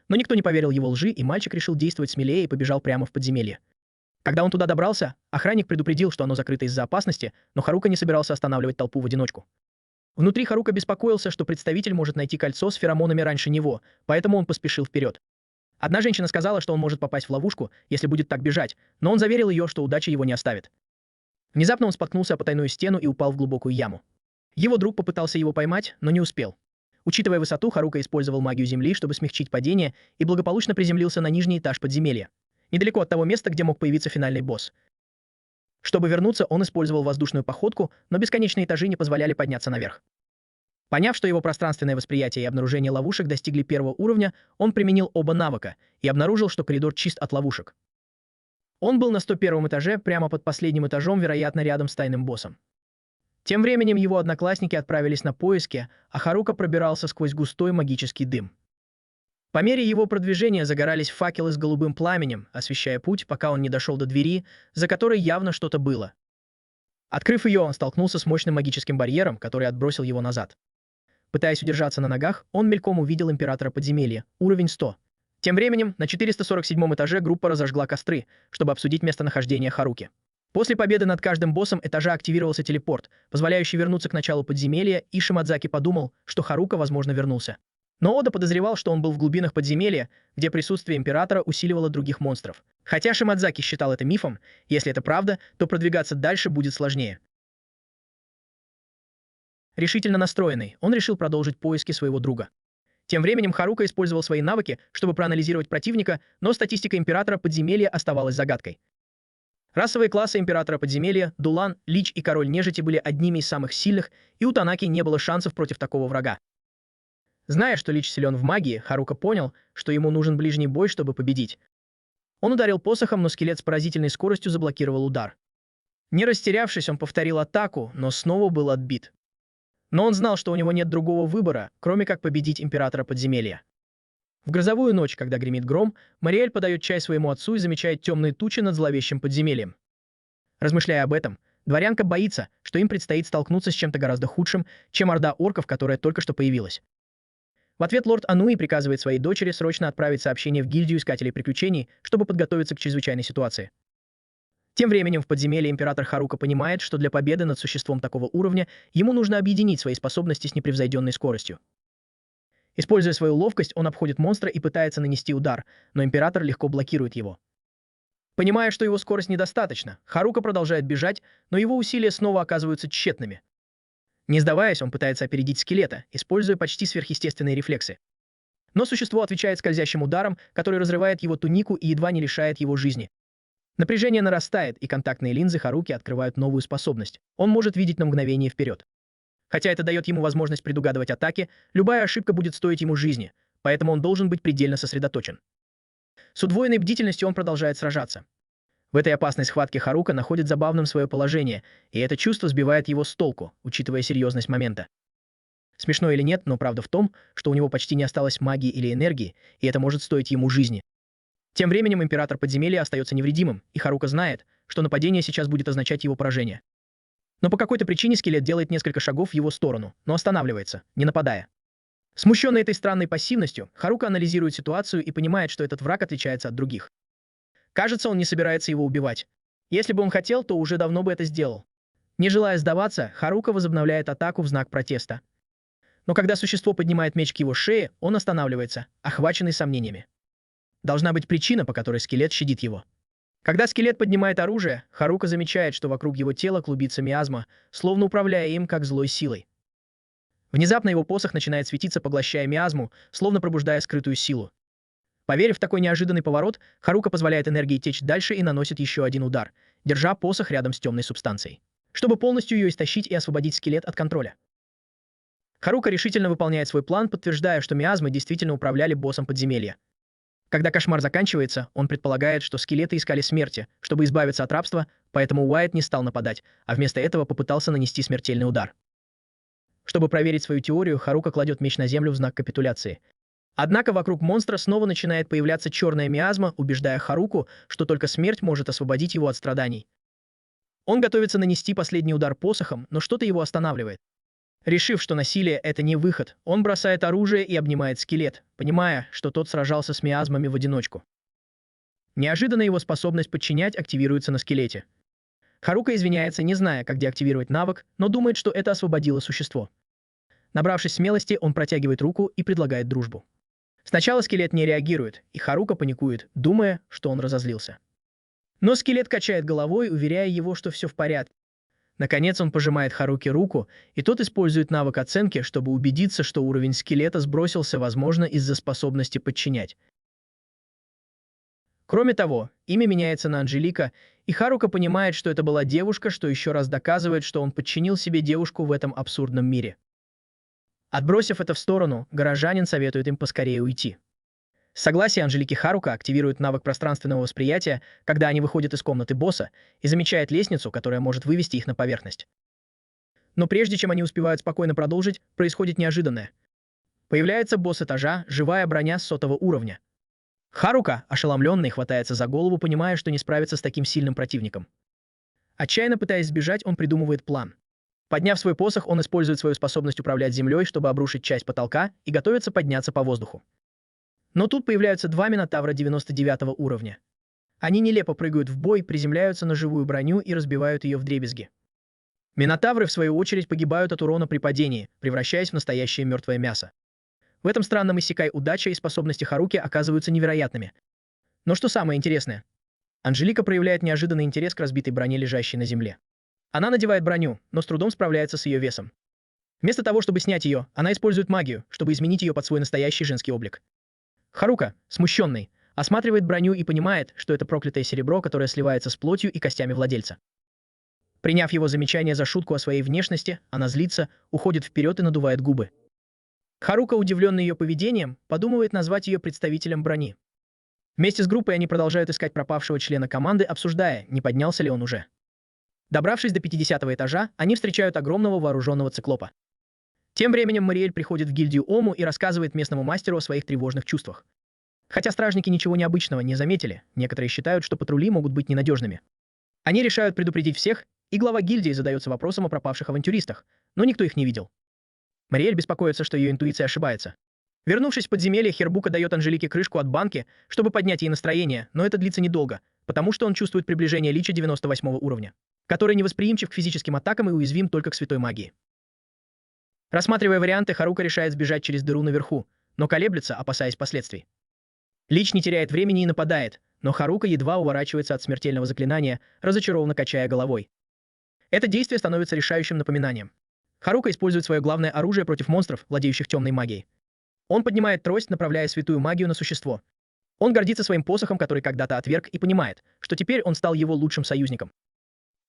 Но никто не поверил его лжи, и мальчик решил действовать смелее и побежал прямо в подземелье. Когда он туда добрался, охранник предупредил, что оно закрыто из-за опасности, но Харука не собирался останавливать толпу в одиночку. Внутри Харука беспокоился, что представитель может найти кольцо с феромонами раньше него, поэтому он поспешил вперед. Одна женщина сказала, что он может попасть в ловушку, если будет так бежать, но он заверил ее, что удача его не оставит. Внезапно он споткнулся о потайную стену и упал в глубокую яму. Его друг попытался его поймать, но не успел. Учитывая высоту, Харука использовал магию земли, чтобы смягчить падение, и благополучно приземлился на нижний этаж подземелья, недалеко от того места, где мог появиться финальный босс. Чтобы вернуться, он использовал воздушную походку, но бесконечные этажи не позволяли подняться наверх. Поняв, что его пространственное восприятие и обнаружение ловушек достигли первого уровня, он применил оба навыка и обнаружил, что коридор чист от ловушек. Он был на 101 этаже, прямо под последним этажом, вероятно, рядом с тайным боссом. Тем временем его одноклассники отправились на поиски, а Харука пробирался сквозь густой магический дым. По мере его продвижения загорались факелы с голубым пламенем, освещая путь, пока он не дошел до двери, за которой явно что-то было. Открыв ее, он столкнулся с мощным магическим барьером, который отбросил его назад. Пытаясь удержаться на ногах, он мельком увидел императора подземелья, уровень 100. Тем временем, на 447 этаже группа разожгла костры, чтобы обсудить местонахождение Харуки. После победы над каждым боссом этажа активировался телепорт, позволяющий вернуться к началу подземелья, и Шимадзаки подумал, что Харука, возможно, вернулся. Но Ода подозревал, что он был в глубинах подземелья, где присутствие императора усиливало других монстров. Хотя Шимадзаки считал это мифом, если это правда, то продвигаться дальше будет сложнее. Решительно настроенный, он решил продолжить поиски своего друга. Тем временем Харука использовал свои навыки, чтобы проанализировать противника, но статистика императора подземелья оставалась загадкой. Расовые классы императора подземелья, Дулан, Лич и Король Нежити были одними из самых сильных, и у Танаки не было шансов против такого врага. Зная, что Лич силен в магии, Харука понял, что ему нужен ближний бой, чтобы победить. Он ударил посохом, но скелет с поразительной скоростью заблокировал удар. Не растерявшись, он повторил атаку, но снова был отбит. Но он знал, что у него нет другого выбора, кроме как победить императора подземелья. В грозовую ночь, когда гремит гром, Мариэль подает чай своему отцу и замечает темные тучи над зловещим подземельем. Размышляя об этом, дворянка боится, что им предстоит столкнуться с чем-то гораздо худшим, чем орда орков, которая только что появилась. В ответ лорд Ануи приказывает своей дочери срочно отправить сообщение в гильдию искателей приключений, чтобы подготовиться к чрезвычайной ситуации. Тем временем в подземелье император Харука понимает, что для победы над существом такого уровня ему нужно объединить свои способности с непревзойденной скоростью. Используя свою ловкость, он обходит монстра и пытается нанести удар, но император легко блокирует его. Понимая, что его скорость недостаточна, Харука продолжает бежать, но его усилия снова оказываются тщетными. Не сдаваясь, он пытается опередить скелета, используя почти сверхъестественные рефлексы. Но существо отвечает скользящим ударом, который разрывает его тунику и едва не лишает его жизни. Напряжение нарастает, и контактные линзы Харуки открывают новую способность. Он может видеть на мгновение вперед. Хотя это дает ему возможность предугадывать атаки, любая ошибка будет стоить ему жизни, поэтому он должен быть предельно сосредоточен. С удвоенной бдительностью он продолжает сражаться. В этой опасной схватке Харука находит забавным свое положение, и это чувство сбивает его с толку, учитывая серьезность момента. Смешно или нет, но правда в том, что у него почти не осталось магии или энергии, и это может стоить ему жизни. Тем временем император подземелья остается невредимым, и Харука знает, что нападение сейчас будет означать его поражение. Но по какой-то причине скелет делает несколько шагов в его сторону, но останавливается, не нападая. Смущенный этой странной пассивностью, Харука анализирует ситуацию и понимает, что этот враг отличается от других. Кажется, он не собирается его убивать. Если бы он хотел, то уже давно бы это сделал. Не желая сдаваться, Харука возобновляет атаку в знак протеста. Но когда существо поднимает меч к его шее, он останавливается, охваченный сомнениями. Должна быть причина, по которой скелет щадит его. Когда скелет поднимает оружие, Харука замечает, что вокруг его тела клубится миазма, словно управляя им как злой силой. Внезапно его посох начинает светиться, поглощая миазму, словно пробуждая скрытую силу. Поверив в такой неожиданный поворот, Харука позволяет энергии течь дальше и наносит еще один удар, держа посох рядом с темной субстанцией, чтобы полностью ее истощить и освободить скелет от контроля. Харука решительно выполняет свой план, подтверждая, что миазмы действительно управляли боссом подземелья. Когда кошмар заканчивается, он предполагает, что скелеты искали смерти, чтобы избавиться от рабства, поэтому Уайт не стал нападать, а вместо этого попытался нанести смертельный удар. Чтобы проверить свою теорию, Харука кладет меч на землю в знак капитуляции. Однако вокруг монстра снова начинает появляться черная миазма, убеждая Харуку, что только смерть может освободить его от страданий. Он готовится нанести последний удар посохом, но что-то его останавливает. Решив, что насилие — это не выход, он бросает оружие и обнимает скелет, понимая, что тот сражался с миазмами в одиночку. Неожиданно его способность подчинять активируется на скелете. Харука извиняется, не зная, как деактивировать навык, но думает, что это освободило существо. Набравшись смелости, он протягивает руку и предлагает дружбу. Сначала скелет не реагирует, и Харука паникует, думая, что он разозлился. Но скелет качает головой, уверяя его, что все в порядке. Наконец он пожимает Харуке руку, и тот использует навык оценки, чтобы убедиться, что уровень скелета сбросился, возможно, из-за способности подчинять. Кроме того, имя меняется на Анжелика, и Харука понимает, что это была девушка, что еще раз доказывает, что он подчинил себе девушку в этом абсурдном мире. Отбросив это в сторону, горожанин советует им поскорее уйти. С согласия Анжелики Харука активирует навык пространственного восприятия, когда они выходят из комнаты босса, и замечает лестницу, которая может вывести их на поверхность. Но прежде чем они успевают спокойно продолжить, происходит неожиданное. Появляется босс этажа, живая броня с 100-го уровня. Харука, ошеломленный, хватается за голову, понимая, что не справится с таким сильным противником. Отчаянно пытаясь сбежать, он придумывает план. Подняв свой посох, он использует свою способность управлять землей, чтобы обрушить часть потолка, и готовится подняться по воздуху. Но тут появляются два минотавра 99-го уровня. Они нелепо прыгают в бой, приземляются на живую броню и разбивают ее вдребезги. Минотавры, в свою очередь, погибают от урона при падении, превращаясь в настоящее мертвое мясо. В этом странном иссякай удача и способности Харуки оказываются невероятными. Но что самое интересное? Анжелика проявляет неожиданный интерес к разбитой броне, лежащей на земле. Она надевает броню, но с трудом справляется с ее весом. Вместо того, чтобы снять ее, она использует магию, чтобы изменить ее под свой настоящий женский облик. Харука, смущенный, осматривает броню и понимает, что это проклятое серебро, которое сливается с плотью и костями владельца. Приняв его замечание за шутку о своей внешности, она злится, уходит вперед и надувает губы. Харука, удивленный ее поведением, подумывает назвать ее представителем брони. Вместе с группой они продолжают искать пропавшего члена команды, обсуждая, не поднялся ли он уже. Добравшись до 50-го этажа, они встречают огромного вооруженного циклопа. Тем временем Мариэль приходит в гильдию Ому и рассказывает местному мастеру о своих тревожных чувствах. Хотя стражники ничего необычного не заметили, некоторые считают, что патрули могут быть ненадежными. Они решают предупредить всех, и глава гильдии задается вопросом о пропавших авантюристах, но никто их не видел. Мариэль беспокоится, что ее интуиция ошибается. Вернувшись в подземелье, Хербука дает Анжелике крышку от банки, чтобы поднять ей настроение, но это длится недолго, потому что он чувствует приближение лича 98-го уровня, который невосприимчив к физическим атакам и уязвим только к святой магии. Рассматривая варианты, Харука решает сбежать через дыру наверху, но колеблется, опасаясь последствий. Лич не теряет времени и нападает, но Харука едва уворачивается от смертельного заклинания, разочарованно качая головой. Это действие становится решающим напоминанием. Харука использует свое главное оружие против монстров, владеющих темной магией. Он поднимает трость, направляя святую магию на существо. Он гордится своим посохом, который когда-то отверг, и понимает, что теперь он стал его лучшим союзником.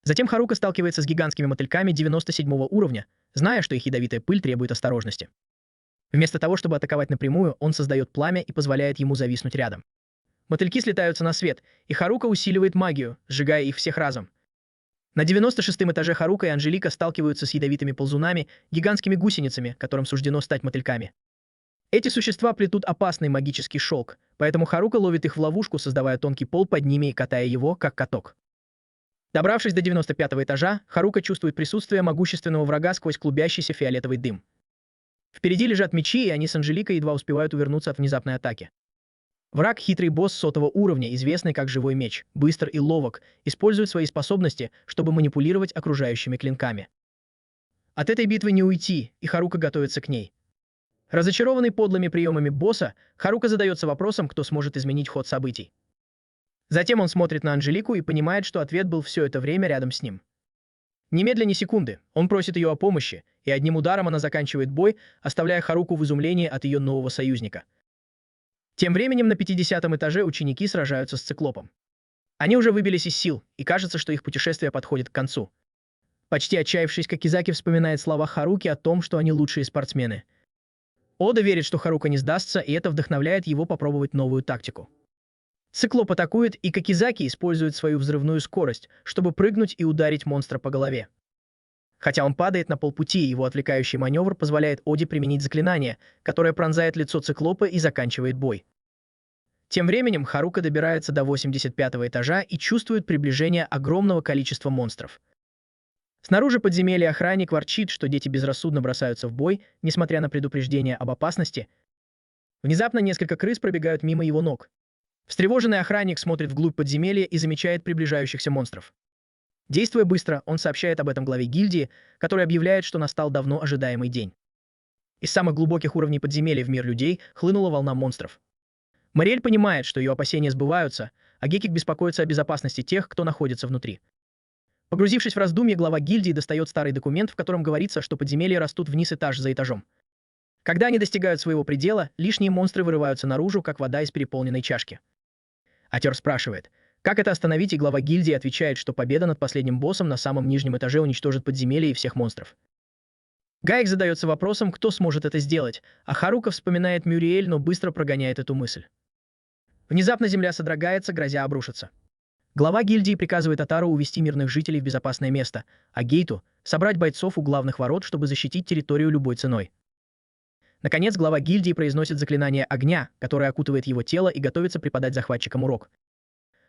Затем Харука сталкивается с гигантскими мотыльками 97 уровня, зная, что их ядовитая пыль требует осторожности. Вместо того, чтобы атаковать напрямую, он создает пламя и позволяет ему зависнуть рядом. Мотыльки слетаются на свет, и Харука усиливает магию, сжигая их всех разом. На 96-м этаже Харука и Анжелика сталкиваются с ядовитыми ползунами, гигантскими гусеницами, которым суждено стать мотыльками. Эти существа плетут опасный магический шелк, поэтому Харука ловит их в ловушку, создавая тонкий пол под ними и катая его, как каток. Добравшись до 95-го этажа, Харука чувствует присутствие могущественного врага сквозь клубящийся фиолетовый дым. Впереди лежат мечи, и они с Анжеликой едва успевают увернуться от внезапной атаки. Враг, хитрый босс 100-го уровня, известный как Живой Меч, быстр и ловок, использует свои способности, чтобы манипулировать окружающими клинками. От этой битвы не уйти, и Харука готовится к ней. Разочарованный подлыми приемами босса, Харука задается вопросом, кто сможет изменить ход событий. Затем он смотрит на Анжелику и понимает, что ответ был все это время рядом с ним. Немедленно ни секунды, он просит ее о помощи, и одним ударом она заканчивает бой, оставляя Харуку в изумлении от ее нового союзника. Тем временем на 50-м этаже ученики сражаются с циклопом. Они уже выбились из сил, и кажется, что их путешествие подходит к концу. Почти отчаявшись, Какизаки вспоминает слова Харуки о том, что они лучшие спортсмены. Ода верит, что Харука не сдастся, и это вдохновляет его попробовать новую тактику. Циклоп атакует, и Какизаки использует свою взрывную скорость, чтобы прыгнуть и ударить монстра по голове. Хотя он падает на полпути, его отвлекающий маневр позволяет Оде применить заклинание, которое пронзает лицо циклопа и заканчивает бой. Тем временем Харука добирается до 85-го этажа и чувствует приближение огромного количества монстров. Снаружи подземелья охранник ворчит, что дети безрассудно бросаются в бой, несмотря на предупреждение об опасности. Внезапно несколько крыс пробегают мимо его ног. Встревоженный охранник смотрит вглубь подземелья и замечает приближающихся монстров. Действуя быстро, он сообщает об этом главе гильдии, который объявляет, что настал давно ожидаемый день. Из самых глубоких уровней подземелья в мир людей хлынула волна монстров. Мариэль понимает, что ее опасения сбываются, а Гекик беспокоится о безопасности тех, кто находится внутри. Погрузившись в раздумье, глава гильдии достает старый документ, в котором говорится, что подземелья растут вниз этаж за этажом. Когда они достигают своего предела, лишние монстры вырываются наружу, как вода из переполненной чашки. Атер спрашивает, как это остановить, и глава гильдии отвечает, что победа над последним боссом на самом нижнем этаже уничтожит подземелье и всех монстров. Гаек задается вопросом, кто сможет это сделать, а Харука вспоминает Мюриэль, но быстро прогоняет эту мысль. Внезапно земля содрогается, грозя обрушиться. Глава гильдии приказывает Атару увести мирных жителей в безопасное место, а Гейту — собрать бойцов у главных ворот, чтобы защитить территорию любой ценой. Наконец, глава гильдии произносит заклинание огня, которое окутывает его тело и готовится преподать захватчикам урок.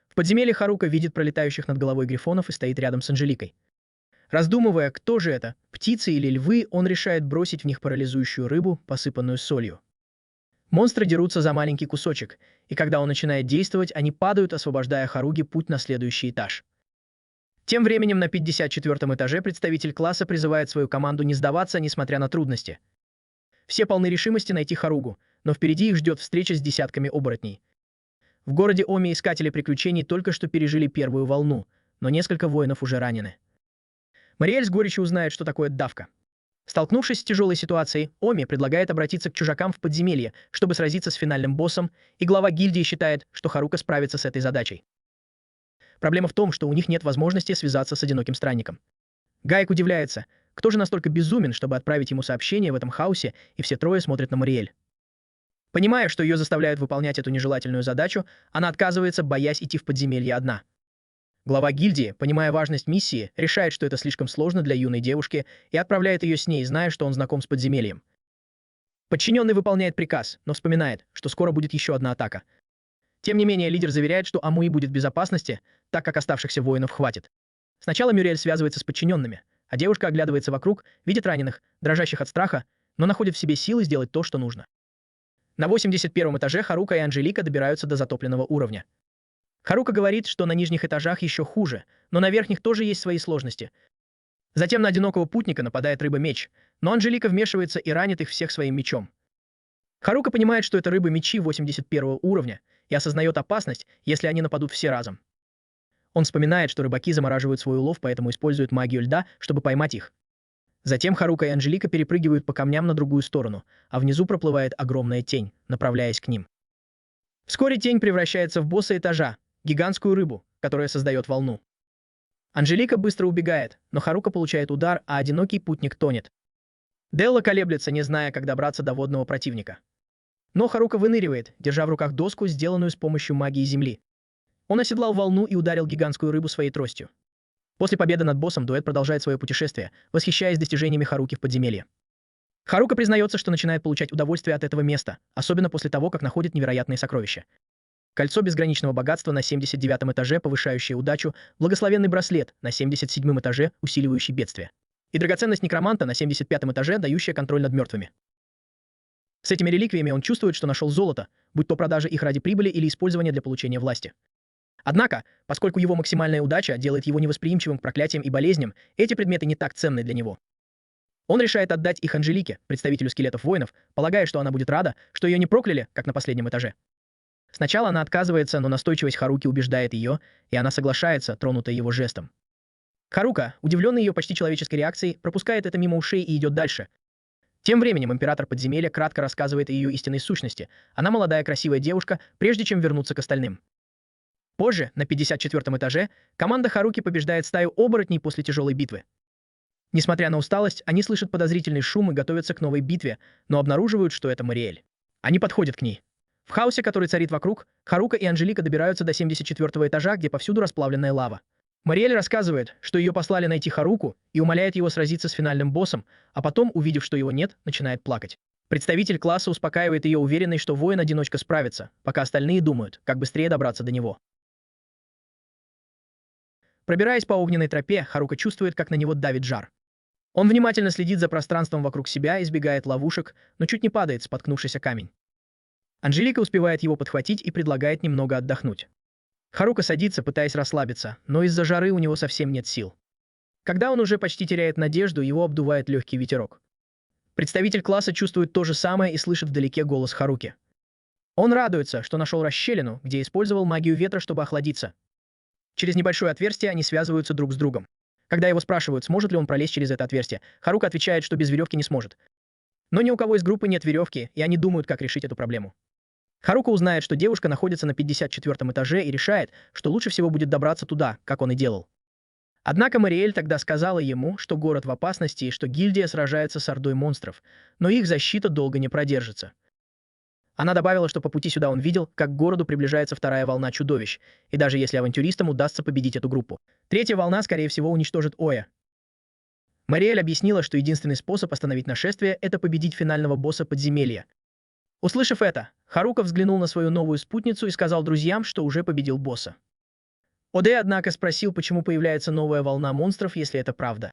В подземелье Харука видит пролетающих над головой грифонов и стоит рядом с Анжеликой. Раздумывая, кто же это, птицы или львы, он решает бросить в них парализующую рыбу, посыпанную солью. Монстры дерутся за маленький кусочек, и когда он начинает действовать, они падают, освобождая Харуге путь на следующий этаж. Тем временем на 54-м этаже представитель класса призывает свою команду не сдаваться, несмотря на трудности. Все полны решимости найти Харугу, но впереди их ждет встреча с десятками оборотней. В городе Оми искатели приключений только что пережили первую волну, но несколько воинов уже ранены. Мариэль с горечью узнает, что такое давка. Столкнувшись с тяжелой ситуацией, Оми предлагает обратиться к чужакам в подземелье, чтобы сразиться с финальным боссом, и глава гильдии считает, что Харука справится с этой задачей. Проблема в том, что у них нет возможности связаться с одиноким странником. Гаек удивляется, кто же настолько безумен, чтобы отправить ему сообщение в этом хаосе, и все трое смотрят на Мариэль. Понимая, что ее заставляют выполнять эту нежелательную задачу, она отказывается, боясь идти в подземелье одна. Глава гильдии, понимая важность миссии, решает, что это слишком сложно для юной девушки, и отправляет ее с ней, зная, что он знаком с подземельем. Подчиненный выполняет приказ, но вспоминает, что скоро будет еще одна атака. Тем не менее, лидер заверяет, что Амуи будет в безопасности, так как оставшихся воинов хватит. Сначала Мюриэль связывается с подчиненными, а девушка оглядывается вокруг, видит раненых, дрожащих от страха, но находит в себе силы сделать то, что нужно. На 81-м этаже Харука и Анжелика добираются до затопленного уровня. Харука говорит, что на нижних этажах еще хуже, но на верхних тоже есть свои сложности. Затем на одинокого путника нападает рыба-меч, но Анжелика вмешивается и ранит их всех своим мечом. Харука понимает, что это рыбы-мечи 81 уровня, и осознает опасность, если они нападут все разом. Он вспоминает, что рыбаки замораживают свой улов, поэтому используют магию льда, чтобы поймать их. Затем Харука и Анжелика перепрыгивают по камням на другую сторону, а внизу проплывает огромная тень, направляясь к ним. Вскоре тень превращается в босса этажа, гигантскую рыбу, которая создает волну. Анжелика быстро убегает, но Харука получает удар, а одинокий путник тонет. Делла колеблется, не зная, как добраться до водного противника. Но Харука выныривает, держа в руках доску, сделанную с помощью магии земли. Он оседлал волну и ударил гигантскую рыбу своей тростью. После победы над боссом дуэт продолжает свое путешествие, восхищаясь достижениями Харуки в подземелье. Харука признается, что начинает получать удовольствие от этого места, особенно после того, как находит невероятные сокровища. Кольцо безграничного богатства на 79-м этаже, повышающее удачу, благословенный браслет на 77-м этаже, усиливающий бедствие. И драгоценность некроманта на 75-м этаже, дающая контроль над мертвыми. С этими реликвиями он чувствует, что нашел золото, будь то продажа их ради прибыли или использование для получения власти. Однако, поскольку его максимальная удача делает его невосприимчивым к проклятиям и болезням, эти предметы не так ценны для него. Он решает отдать их Анжелике, представителю скелетов-воинов, полагая, что она будет рада, что ее не прокляли, как на последнем этаже. Сначала она отказывается, но настойчивость Харуки убеждает ее, и она соглашается, тронутая его жестом. Харука, удивленный ее почти человеческой реакцией, пропускает это мимо ушей и идет дальше. Тем временем император подземелья кратко рассказывает о ее истинной сущности. Она молодая красивая девушка, прежде чем вернуться к остальным. Позже, на 54-м этаже, команда Харуки побеждает стаю оборотней после тяжелой битвы. Несмотря на усталость, они слышат подозрительный шум и готовятся к новой битве, но обнаруживают, что это Мариэль. Они подходят к ней. В хаосе, который царит вокруг, Харука и Анжелика добираются до 74-го этажа, где повсюду расплавленная лава. Мариэль рассказывает, что ее послали найти Харуку и умоляет его сразиться с финальным боссом, а потом, увидев, что его нет, начинает плакать. Представитель класса успокаивает ее, уверенный, что воин-одиночка справится, пока остальные думают, как быстрее добраться до него. Пробираясь по огненной тропе, Харука чувствует, как на него давит жар. Он внимательно следит за пространством вокруг себя, избегает ловушек, но чуть не падает, споткнувшись о камень. Анжелика успевает его подхватить и предлагает немного отдохнуть. Харука садится, пытаясь расслабиться, но из-за жары у него совсем нет сил. Когда он уже почти теряет надежду, его обдувает легкий ветерок. Представитель класса чувствует то же самое и слышит вдалеке голос Харуки. Он радуется, что нашел расщелину, где использовал магию ветра, чтобы охладиться. Через небольшое отверстие они связываются друг с другом. Когда его спрашивают, сможет ли он пролезть через это отверстие, Харука отвечает, что без веревки не сможет. Но ни у кого из группы нет веревки, и они думают, как решить эту проблему. Харука узнает, что девушка находится на 54-м этаже и решает, что лучше всего будет добраться туда, как он и делал. Однако Мариэль тогда сказала ему, что город в опасности и что гильдия сражается с ордой монстров, но их защита долго не продержится. Она добавила, что по пути сюда он видел, как к городу приближается вторая волна чудовищ, и даже если авантюристам удастся победить эту группу, третья волна, скорее всего, уничтожит Оя. Мариэль объяснила, что единственный способ остановить нашествие – это победить финального босса подземелья. Услышав это, Харука взглянул на свою новую спутницу и сказал друзьям, что уже победил босса. Оде, однако, спросил, почему появляется новая волна монстров, если это правда.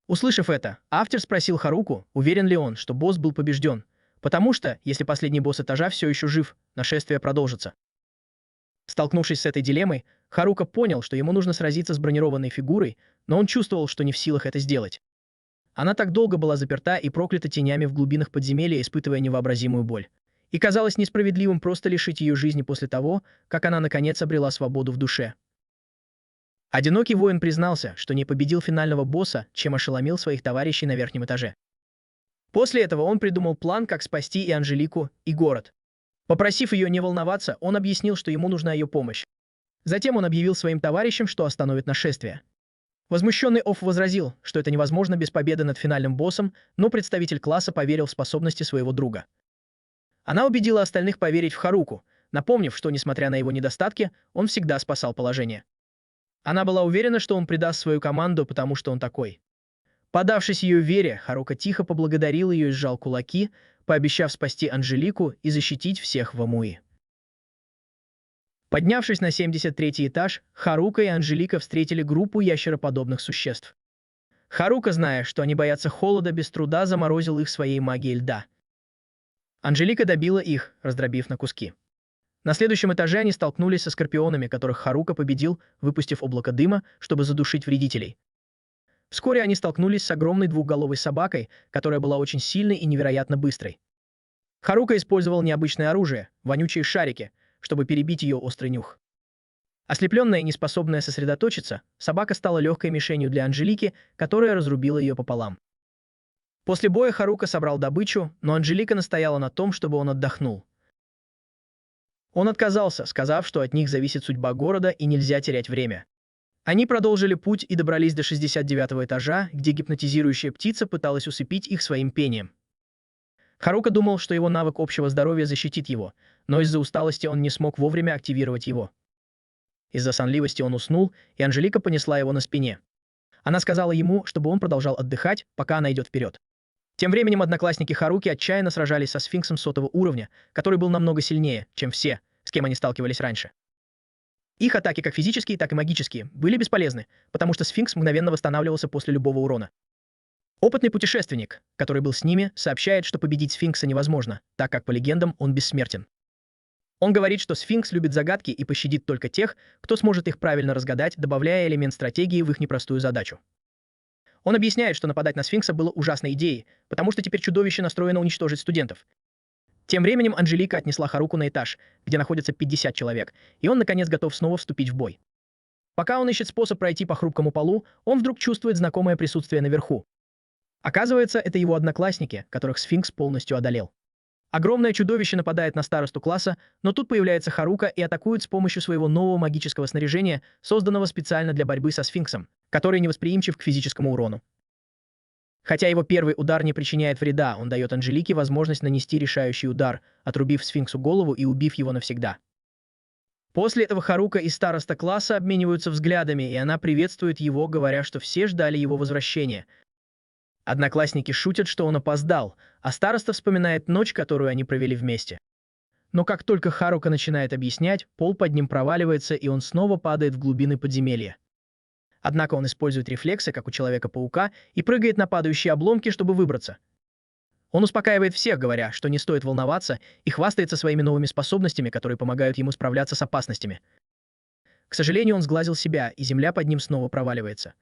Услышав это, автор спросил Харуку, уверен ли он, что босс был побежден, потому что, если последний босс этажа все еще жив, нашествие продолжится. Столкнувшись с этой дилеммой, Харука понял, что ему нужно сразиться с бронированной фигурой, но он чувствовал, что не в силах это сделать. Она так долго была заперта и проклята тенями в глубинах подземелья, испытывая невообразимую боль. И казалось несправедливым просто лишить ее жизни после того, как она наконец обрела свободу в душе. Одинокий воин признался, что не победил финального босса, чем ошеломил своих товарищей на верхнем этаже. После этого он придумал план, как спасти и Анжелику, и город. Попросив ее не волноваться, он объяснил, что ему нужна ее помощь. Затем он объявил своим товарищам, что остановит нашествие. Возмущенный Офф возразил, что это невозможно без победы над финальным боссом, но представитель класса поверил в способности своего друга. Она убедила остальных поверить в Харуку, напомнив, что, несмотря на его недостатки, он всегда спасал положение. Она была уверена, что он предаст свою команду, потому что он такой. Подавшись ее вере, Харука тихо поблагодарил ее и сжал кулаки, пообещав спасти Анжелику и защитить всех в Амуи. Поднявшись на 73-й этаж, Харука и Анжелика встретили группу ящероподобных существ. Харука, зная, что они боятся холода, без труда заморозил их своей магией льда. Анжелика добила их, раздробив на куски. На следующем этаже они столкнулись со скорпионами, которых Харука победил, выпустив облако дыма, чтобы задушить вредителей. Вскоре они столкнулись с огромной двухголовой собакой, которая была очень сильной и невероятно быстрой. Харука использовал необычное оружие – вонючие шарики, чтобы перебить ее острый нюх. Ослепленная и неспособная сосредоточиться, собака стала легкой мишенью для Анжелики, которая разрубила ее пополам. После боя Харука собрал добычу, но Анжелика настояла на том, чтобы он отдохнул. Он отказался, сказав, что от них зависит судьба города и нельзя терять время. Они продолжили путь и добрались до 69-го этажа, где гипнотизирующая птица пыталась усыпить их своим пением. Харука думал, что его навык общего здоровья защитит его, но из-за усталости он не смог вовремя активировать его. Из-за сонливости он уснул, и Анжелика понесла его на спине. Она сказала ему, чтобы он продолжал отдыхать, пока она идет вперед. Тем временем одноклассники Харуки отчаянно сражались со сфинксом 100-го уровня, который был намного сильнее, чем все, с кем они сталкивались раньше. Их атаки, как физические, так и магические, были бесполезны, потому что сфинкс мгновенно восстанавливался после любого урона. Опытный путешественник, который был с ними, сообщает, что победить сфинкса невозможно, так как, по легендам, он бессмертен. Он говорит, что сфинкс любит загадки и пощадит только тех, кто сможет их правильно разгадать, добавляя элемент стратегии в их непростую задачу. Он объясняет, что нападать на сфинкса было ужасной идеей, потому что теперь чудовище настроено уничтожить студентов. Тем временем Анжелика отнесла Харуку на этаж, где находится 50 человек, и он, наконец, готов снова вступить в бой. Пока он ищет способ пройти по хрупкому полу, он вдруг чувствует знакомое присутствие наверху. Оказывается, это его одноклассники, которых сфинкс полностью одолел. Огромное чудовище нападает на старосту класса, но тут появляется Харука и атакует с помощью своего нового магического снаряжения, созданного специально для борьбы со сфинксом, который невосприимчив к физическому урону. Хотя его первый удар не причиняет вреда, он дает Анжелике возможность нанести решающий удар, отрубив сфинксу голову и убив его навсегда. После этого Харука и староста класса обмениваются взглядами, и она приветствует его, говоря, что все ждали его возвращения. Одноклассники шутят, что он опоздал, а староста вспоминает ночь, которую они провели вместе. Но как только Харука начинает объяснять, пол под ним проваливается, и он снова падает в глубины подземелья. Однако он использует рефлексы, как у Человека-паука, и прыгает на падающие обломки, чтобы выбраться. Он успокаивает всех, говоря, что не стоит волноваться, и хвастается своими новыми способностями, которые помогают ему справляться с опасностями. К сожалению, он сглазил себя, и земля под ним снова проваливается.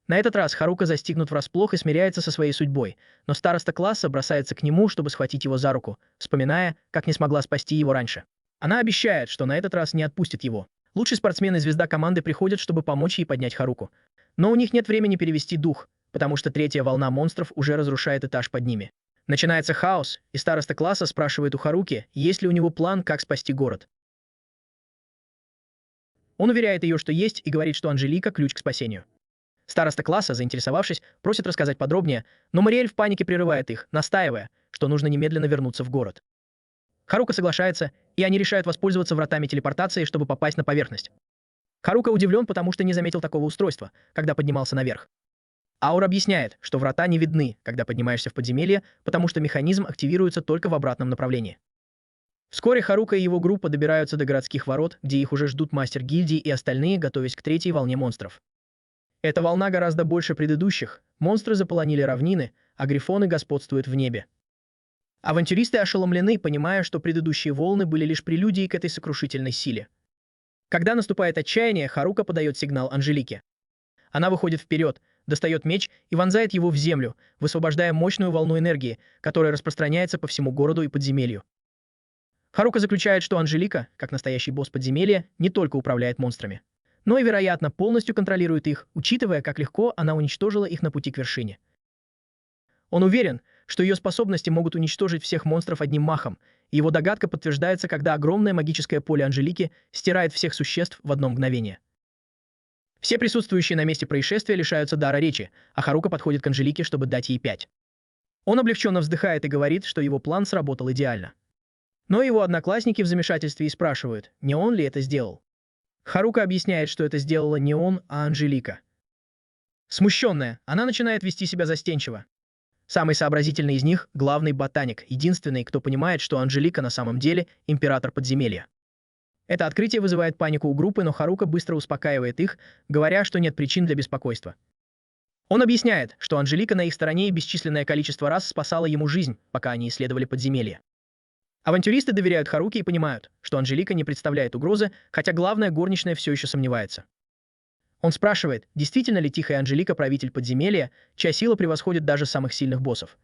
На этот раз Харука застигнут врасплох и смиряется со своей судьбой, но староста класса бросается к нему, чтобы схватить его за руку, вспоминая, как не смогла спасти его раньше. Она обещает, что на этот раз не отпустит его. Лучший спортсмен и звезда команды приходят, чтобы помочь ей поднять Харуку. Но у них нет времени перевести дух, потому что третья волна монстров уже разрушает этаж под ними. Начинается хаос, и староста класса спрашивает у Харуки, есть ли у него план, как спасти город. Он уверяет ее, что есть, и говорит, что Анжелика – ключ к спасению. Староста класса, заинтересовавшись, просит рассказать подробнее, но Мариэль в панике прерывает их, настаивая, что нужно немедленно вернуться в город. Харука соглашается, и они решают воспользоваться вратами телепортации, чтобы попасть на поверхность. Харука удивлен, потому что не заметил такого устройства, когда поднимался наверх. Аур объясняет, что врата не видны, когда поднимаешься в подземелье, потому что механизм активируется только в обратном направлении. Вскоре Харука и его группа добираются до городских ворот, где их уже ждут мастер гильдии и остальные, готовясь к третьей волне монстров. Эта волна гораздо больше предыдущих, монстры заполонили равнины, а грифоны господствуют в небе. Авантюристы ошеломлены, понимая, что предыдущие волны были лишь прелюдией к этой сокрушительной силе. Когда наступает отчаяние, Харука подает сигнал Анжелике. Она выходит вперед, достает меч и вонзает его в землю, высвобождая мощную волну энергии, которая распространяется по всему городу и подземелью. Харука заключает, что Анжелика, как настоящий босс подземелья, не только управляет монстрами, но и, вероятно, полностью контролирует их, учитывая, как легко она уничтожила их на пути к вершине. Он уверен, что ее способности могут уничтожить всех монстров одним махом, и его догадка подтверждается, когда огромное магическое поле Анжелики стирает всех существ в одно мгновение. Все присутствующие на месте происшествия лишаются дара речи, а Харука подходит к Анжелике, чтобы дать ей 5. Он облегченно вздыхает и говорит, что его план сработал идеально. Но его одноклассники в замешательстве и спрашивают, не он ли это сделал. Харука объясняет, что это сделала не он, а Анжелика. Смущенная, она начинает вести себя застенчиво. Самый сообразительный из них – главный ботаник, единственный, кто понимает, что Анжелика на самом деле император подземелья. Это открытие вызывает панику у группы, но Харука быстро успокаивает их, говоря, что нет причин для беспокойства. Он объясняет, что Анжелика на их стороне и бесчисленное количество раз спасала ему жизнь, пока они исследовали подземелье. Авантюристы доверяют Харуке и понимают, что Анжелика не представляет угрозы, хотя главная горничная все еще сомневается. Он спрашивает, действительно ли Тихая Анжелика правитель подземелья, чья сила превосходит даже самых сильных боссов.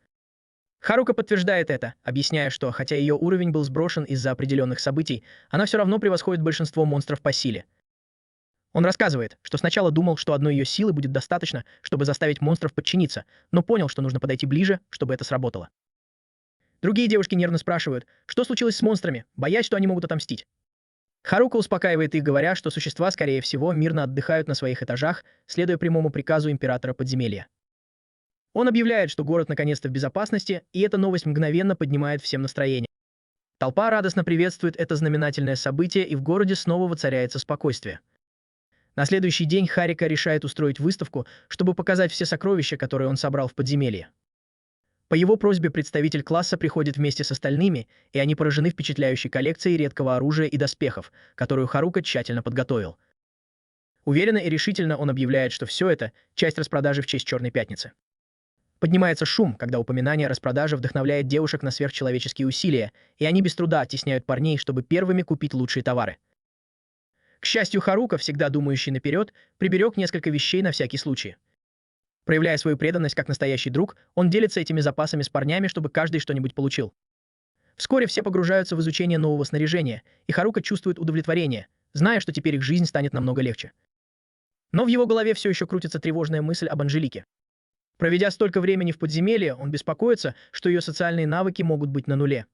Харука подтверждает это, объясняя, что хотя ее уровень был сброшен из-за определенных событий, она все равно превосходит большинство монстров по силе. Он рассказывает, что сначала думал, что одной ее силы будет достаточно, чтобы заставить монстров подчиниться, но понял, что нужно подойти ближе, чтобы это сработало. Другие девушки нервно спрашивают, что случилось с монстрами, боясь, что они могут отомстить. Харука успокаивает их, говоря, что существа, скорее всего, мирно отдыхают на своих этажах, следуя прямому приказу императора подземелья. Он объявляет, что город наконец-то в безопасности, и эта новость мгновенно поднимает всем настроение. Толпа радостно приветствует это знаменательное событие, и в городе снова воцаряется спокойствие. На следующий день Харука решает устроить выставку, чтобы показать все сокровища, которые он собрал в подземелье. По его просьбе представитель класса приходит вместе с остальными, и они поражены впечатляющей коллекцией редкого оружия и доспехов, которую Харука тщательно подготовил. Уверенно и решительно он объявляет, что все это – часть распродажи в честь Черной Пятницы. Поднимается шум, когда упоминание о распродаже вдохновляет девушек на сверхчеловеческие усилия, и они без труда оттесняют парней, чтобы первыми купить лучшие товары. К счастью, Харука, всегда думающий наперед, приберег несколько вещей на всякий случай. Проявляя свою преданность как настоящий друг, он делится этими запасами с парнями, чтобы каждый что-нибудь получил. Вскоре все погружаются в изучение нового снаряжения, и Харука чувствует удовлетворение, зная, что теперь их жизнь станет намного легче. Но в его голове все еще крутится тревожная мысль об Анжелике. Проведя столько времени в подземелье, он беспокоится, что ее социальные навыки могут быть на нуле.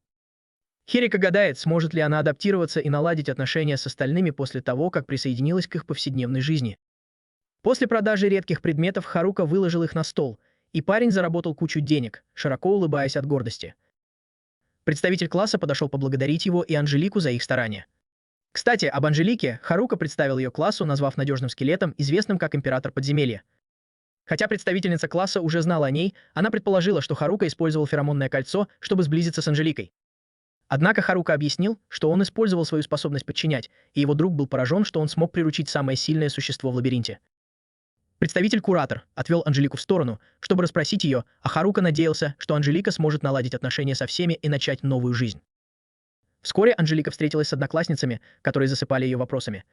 Харука гадает, сможет ли она адаптироваться и наладить отношения с остальными после того, как присоединилась к их повседневной жизни. После продажи редких предметов Харука выложил их на стол, и парень заработал кучу денег, широко улыбаясь от гордости. Представитель класса подошел поблагодарить его и Анжелику за их старания. Кстати, об Анжелике Харука представил ее классу, назвав надежным скелетом, известным как император подземелья. Хотя представительница класса уже знала о ней, она предположила, что Харука использовал феромонное кольцо, чтобы сблизиться с Анжеликой. Однако Харука объяснил, что он использовал свою способность подчинять, и его друг был поражен, что он смог приручить самое сильное существо в лабиринте. Представитель-куратор отвел Анжелику в сторону, чтобы расспросить ее, а Харука надеялся, что Анжелика сможет наладить отношения со всеми и начать новую жизнь. Вскоре Анжелика встретилась с одноклассницами, которые засыпали ее вопросами.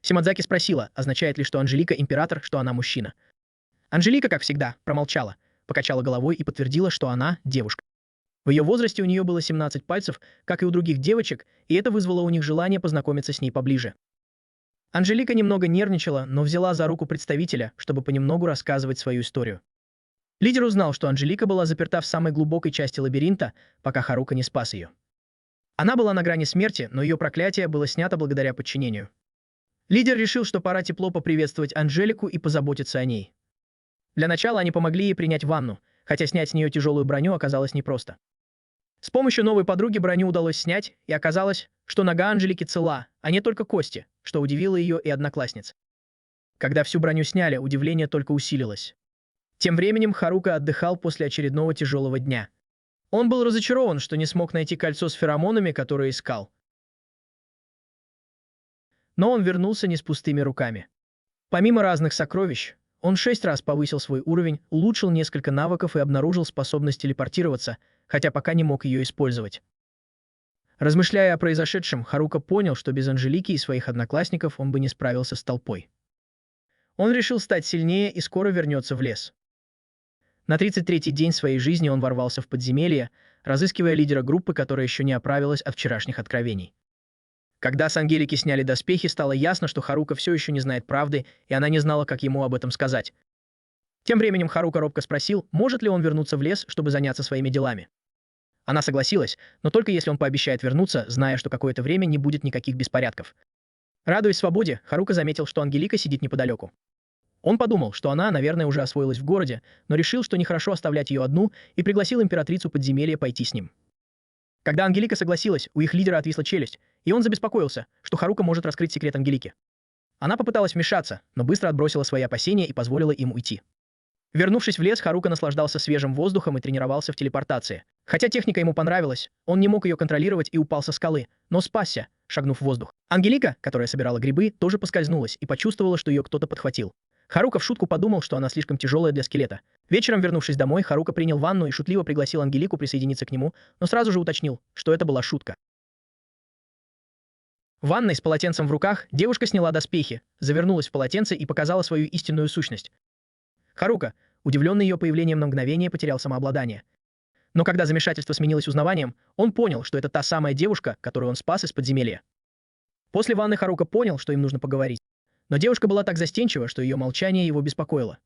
Симадзаки спросила, означает ли, что Анжелика император, что она мужчина. Анжелика, как всегда, промолчала, покачала головой и подтвердила, что она девушка. В ее возрасте у нее было 17 пальцев, как и у других девочек, и это вызвало у них желание познакомиться с ней поближе. Анжелика немного нервничала, но взяла за руку представителя, чтобы понемногу рассказывать свою историю. Лидер узнал, что Анжелика была заперта в самой глубокой части лабиринта, пока Харука не спас ее. Она была на грани смерти, но ее проклятие было снято благодаря подчинению. Лидер решил, что пора тепло поприветствовать Анжелику и позаботиться о ней. Для начала они помогли ей принять ванну, хотя снять с нее тяжелую броню оказалось непросто. С помощью новой подруги броню удалось снять, и оказалось, что нога Анжелики цела, а не только кости, что удивило ее и одноклассниц. Когда всю броню сняли, удивление только усилилось. Тем временем Харука отдыхал после очередного тяжелого дня. Он был разочарован, что не смог найти кольцо с феромонами, которое искал. Но он вернулся не с пустыми руками. Помимо разных сокровищ, он 6 раз повысил свой уровень, улучшил несколько навыков и обнаружил способность телепортироваться, хотя пока не мог ее использовать. Размышляя о произошедшем, Харука понял, что без Анжелики и своих одноклассников он бы не справился с толпой. Он решил стать сильнее и скоро вернется в лес. На 33-й день своей жизни он ворвался в подземелье, разыскивая лидера группы, которая еще не оправилась от вчерашних откровений. Когда с Ангелики сняли доспехи, стало ясно, что Харука все еще не знает правды, и она не знала, как ему об этом сказать. Тем временем Харука робко спросил, может ли он вернуться в лес, чтобы заняться своими делами. Она согласилась, но только если он пообещает вернуться, зная, что какое-то время не будет никаких беспорядков. Радуясь свободе, Харука заметил, что Ангелика сидит неподалеку. Он подумал, что она, наверное, уже освоилась в городе, но решил, что нехорошо оставлять ее одну, и пригласил императрицу подземелья пойти с ним. Когда Ангелика согласилась, у их лидера отвисла челюсть, и он забеспокоился, что Харука может раскрыть секрет Ангелики. Она попыталась вмешаться, но быстро отбросила свои опасения и позволила им уйти. Вернувшись в лес, Харука наслаждался свежим воздухом и тренировался в телепортации. Хотя техника ему понравилась, он не мог ее контролировать и упал со скалы, но спасся, шагнув в воздух. Ангелика, которая собирала грибы, тоже поскользнулась и почувствовала, что ее кто-то подхватил. Харука в шутку подумал, что она слишком тяжелая для скелета. Вечером, вернувшись домой, Харука принял ванну и шутливо пригласил Ангелику присоединиться к нему, но сразу же уточнил, что это была шутка. В ванной с полотенцем в руках девушка сняла доспехи, завернулась в полотенце и показала свою истинную сущность. Харука, удивленный ее появлением, на мгновение потерял самообладание. Но когда замешательство сменилось узнаванием, он понял, что это та самая девушка, которую он спас из подземелья. После ванны Харука понял, что им нужно поговорить. Но девушка была так застенчива, что ее молчание его беспокоило.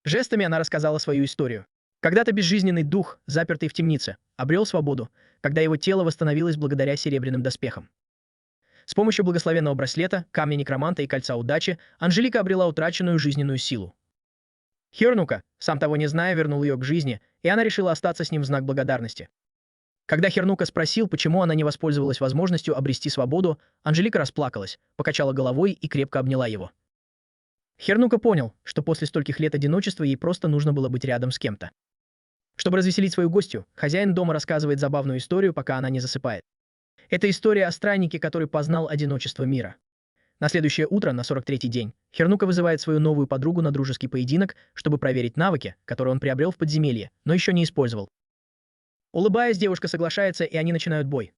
Жестами она рассказала свою историю. Когда-то безжизненный дух, запертый в темнице, обрел свободу, когда его тело восстановилось благодаря серебряным доспехам. С помощью благословенного браслета, камня некроманта и кольца удачи Анжелика обрела утраченную жизненную силу. Хирнука, сам того не зная, вернул ее к жизни, и она решила остаться с ним в знак благодарности. Когда Хирнука спросил, почему она не воспользовалась возможностью обрести свободу, Анжелика расплакалась, покачала головой и крепко обняла его. Хирнука понял, что после стольких лет одиночества ей просто нужно было быть рядом с кем-то. Чтобы развеселить свою гостью, хозяин дома рассказывает забавную историю, пока она не засыпает. Это история о страннике, который познал одиночество мира. На следующее утро, на 43-й день, Хирнука вызывает свою новую подругу на дружеский поединок, чтобы проверить навыки, которые он приобрел в подземелье, но еще не использовал. Улыбаясь, девушка соглашается, и они начинают бой.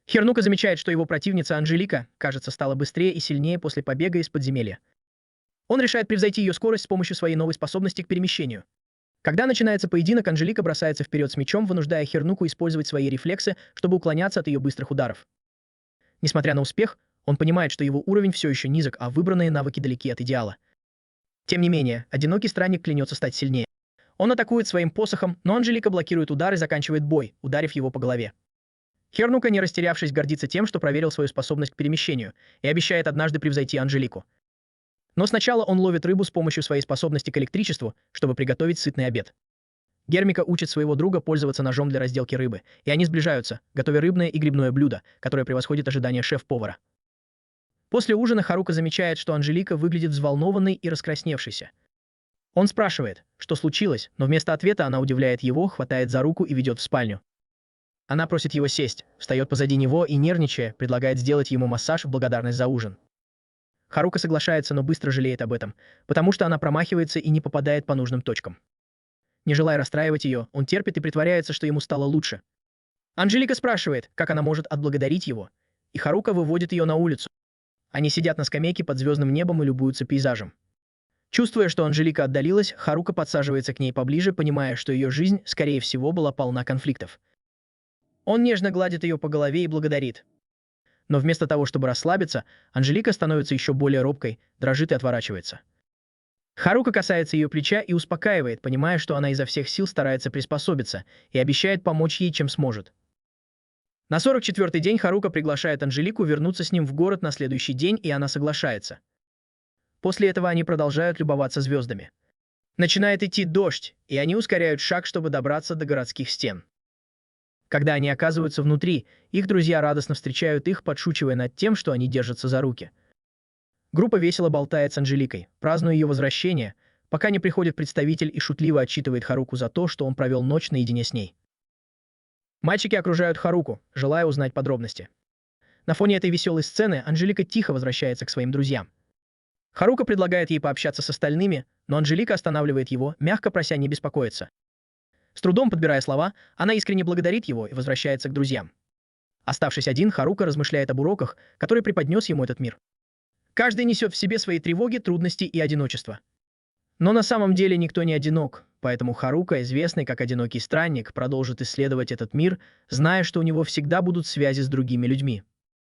Хирнука замечает, что его противница Анжелика, кажется, стала быстрее и сильнее после побега из подземелья. Он решает превзойти ее скорость с помощью своей новой способности к перемещению. Когда начинается поединок, Анжелика бросается вперед с мечом, вынуждая Хирнуку использовать свои рефлексы, чтобы уклоняться от ее быстрых ударов. Несмотря на успех, он понимает, что его уровень все еще низок, а выбранные навыки далеки от идеала. Тем не менее, одинокий странник клянется стать сильнее. Он атакует своим посохом, но Анжелика блокирует удар и заканчивает бой, ударив его по голове. Хирнука, не растерявшись, гордится тем, что проверил свою способность к перемещению, и обещает однажды превзойти Анжелику. Но сначала он ловит рыбу с помощью своей способности к электричеству, чтобы приготовить сытный обед. Гермика учит своего друга пользоваться ножом для разделки рыбы, и они сближаются, готовя рыбное и грибное блюдо, которое превосходит ожидания шеф-повара. После ужина Харука замечает, что Анжелика выглядит взволнованной и раскрасневшейся. Он спрашивает, что случилось, но вместо ответа она удивляет его, хватает за руку и ведет в спальню. Она просит его сесть, встает позади него и, нервничая, предлагает сделать ему массаж в благодарность за ужин. Харука соглашается, но быстро жалеет об этом, потому что она промахивается и не попадает по нужным точкам. Не желая расстраивать ее, он терпит и притворяется, что ему стало лучше. Анжелика спрашивает, как она может отблагодарить его, и Харука выводит ее на улицу. Они сидят на скамейке под звездным небом и любуются пейзажем. Чувствуя, что Анжелика отдалилась, Харука подсаживается к ней поближе, понимая, что ее жизнь, скорее всего, была полна конфликтов. Он нежно гладит ее по голове и благодарит. Но вместо того, чтобы расслабиться, Анжелика становится еще более робкой, дрожит и отворачивается. Харука касается ее плеча и успокаивает, понимая, что она изо всех сил старается приспособиться и обещает помочь ей, чем сможет. На 44-й день Харука приглашает Анжелику вернуться с ним в город на следующий день, и она соглашается. После этого они продолжают любоваться звездами. Начинает идти дождь, и они ускоряют шаг, чтобы добраться до городских стен. Когда они оказываются внутри, их друзья радостно встречают их, подшучивая над тем, что они держатся за руки. Группа весело болтает с Анжеликой, празднуя ее возвращение, пока не приходит представитель и шутливо отчитывает Харуку за то, что он провел ночь наедине с ней. Мальчики окружают Харуку, желая узнать подробности. На фоне этой веселой сцены Анжелика тихо возвращается к своим друзьям. Харука предлагает ей пообщаться с остальными, но Анжелика останавливает его, мягко прося не беспокоиться. С трудом подбирая слова, она искренне благодарит его и возвращается к друзьям. Оставшись один, Харука размышляет об уроках, которые преподнес ему этот мир. Каждый несет в себе свои тревоги, трудности и одиночество. Но на самом деле никто не одинок, поэтому Харука, известный как одинокий странник, продолжит исследовать этот мир, зная, что у него всегда будут связи с другими людьми.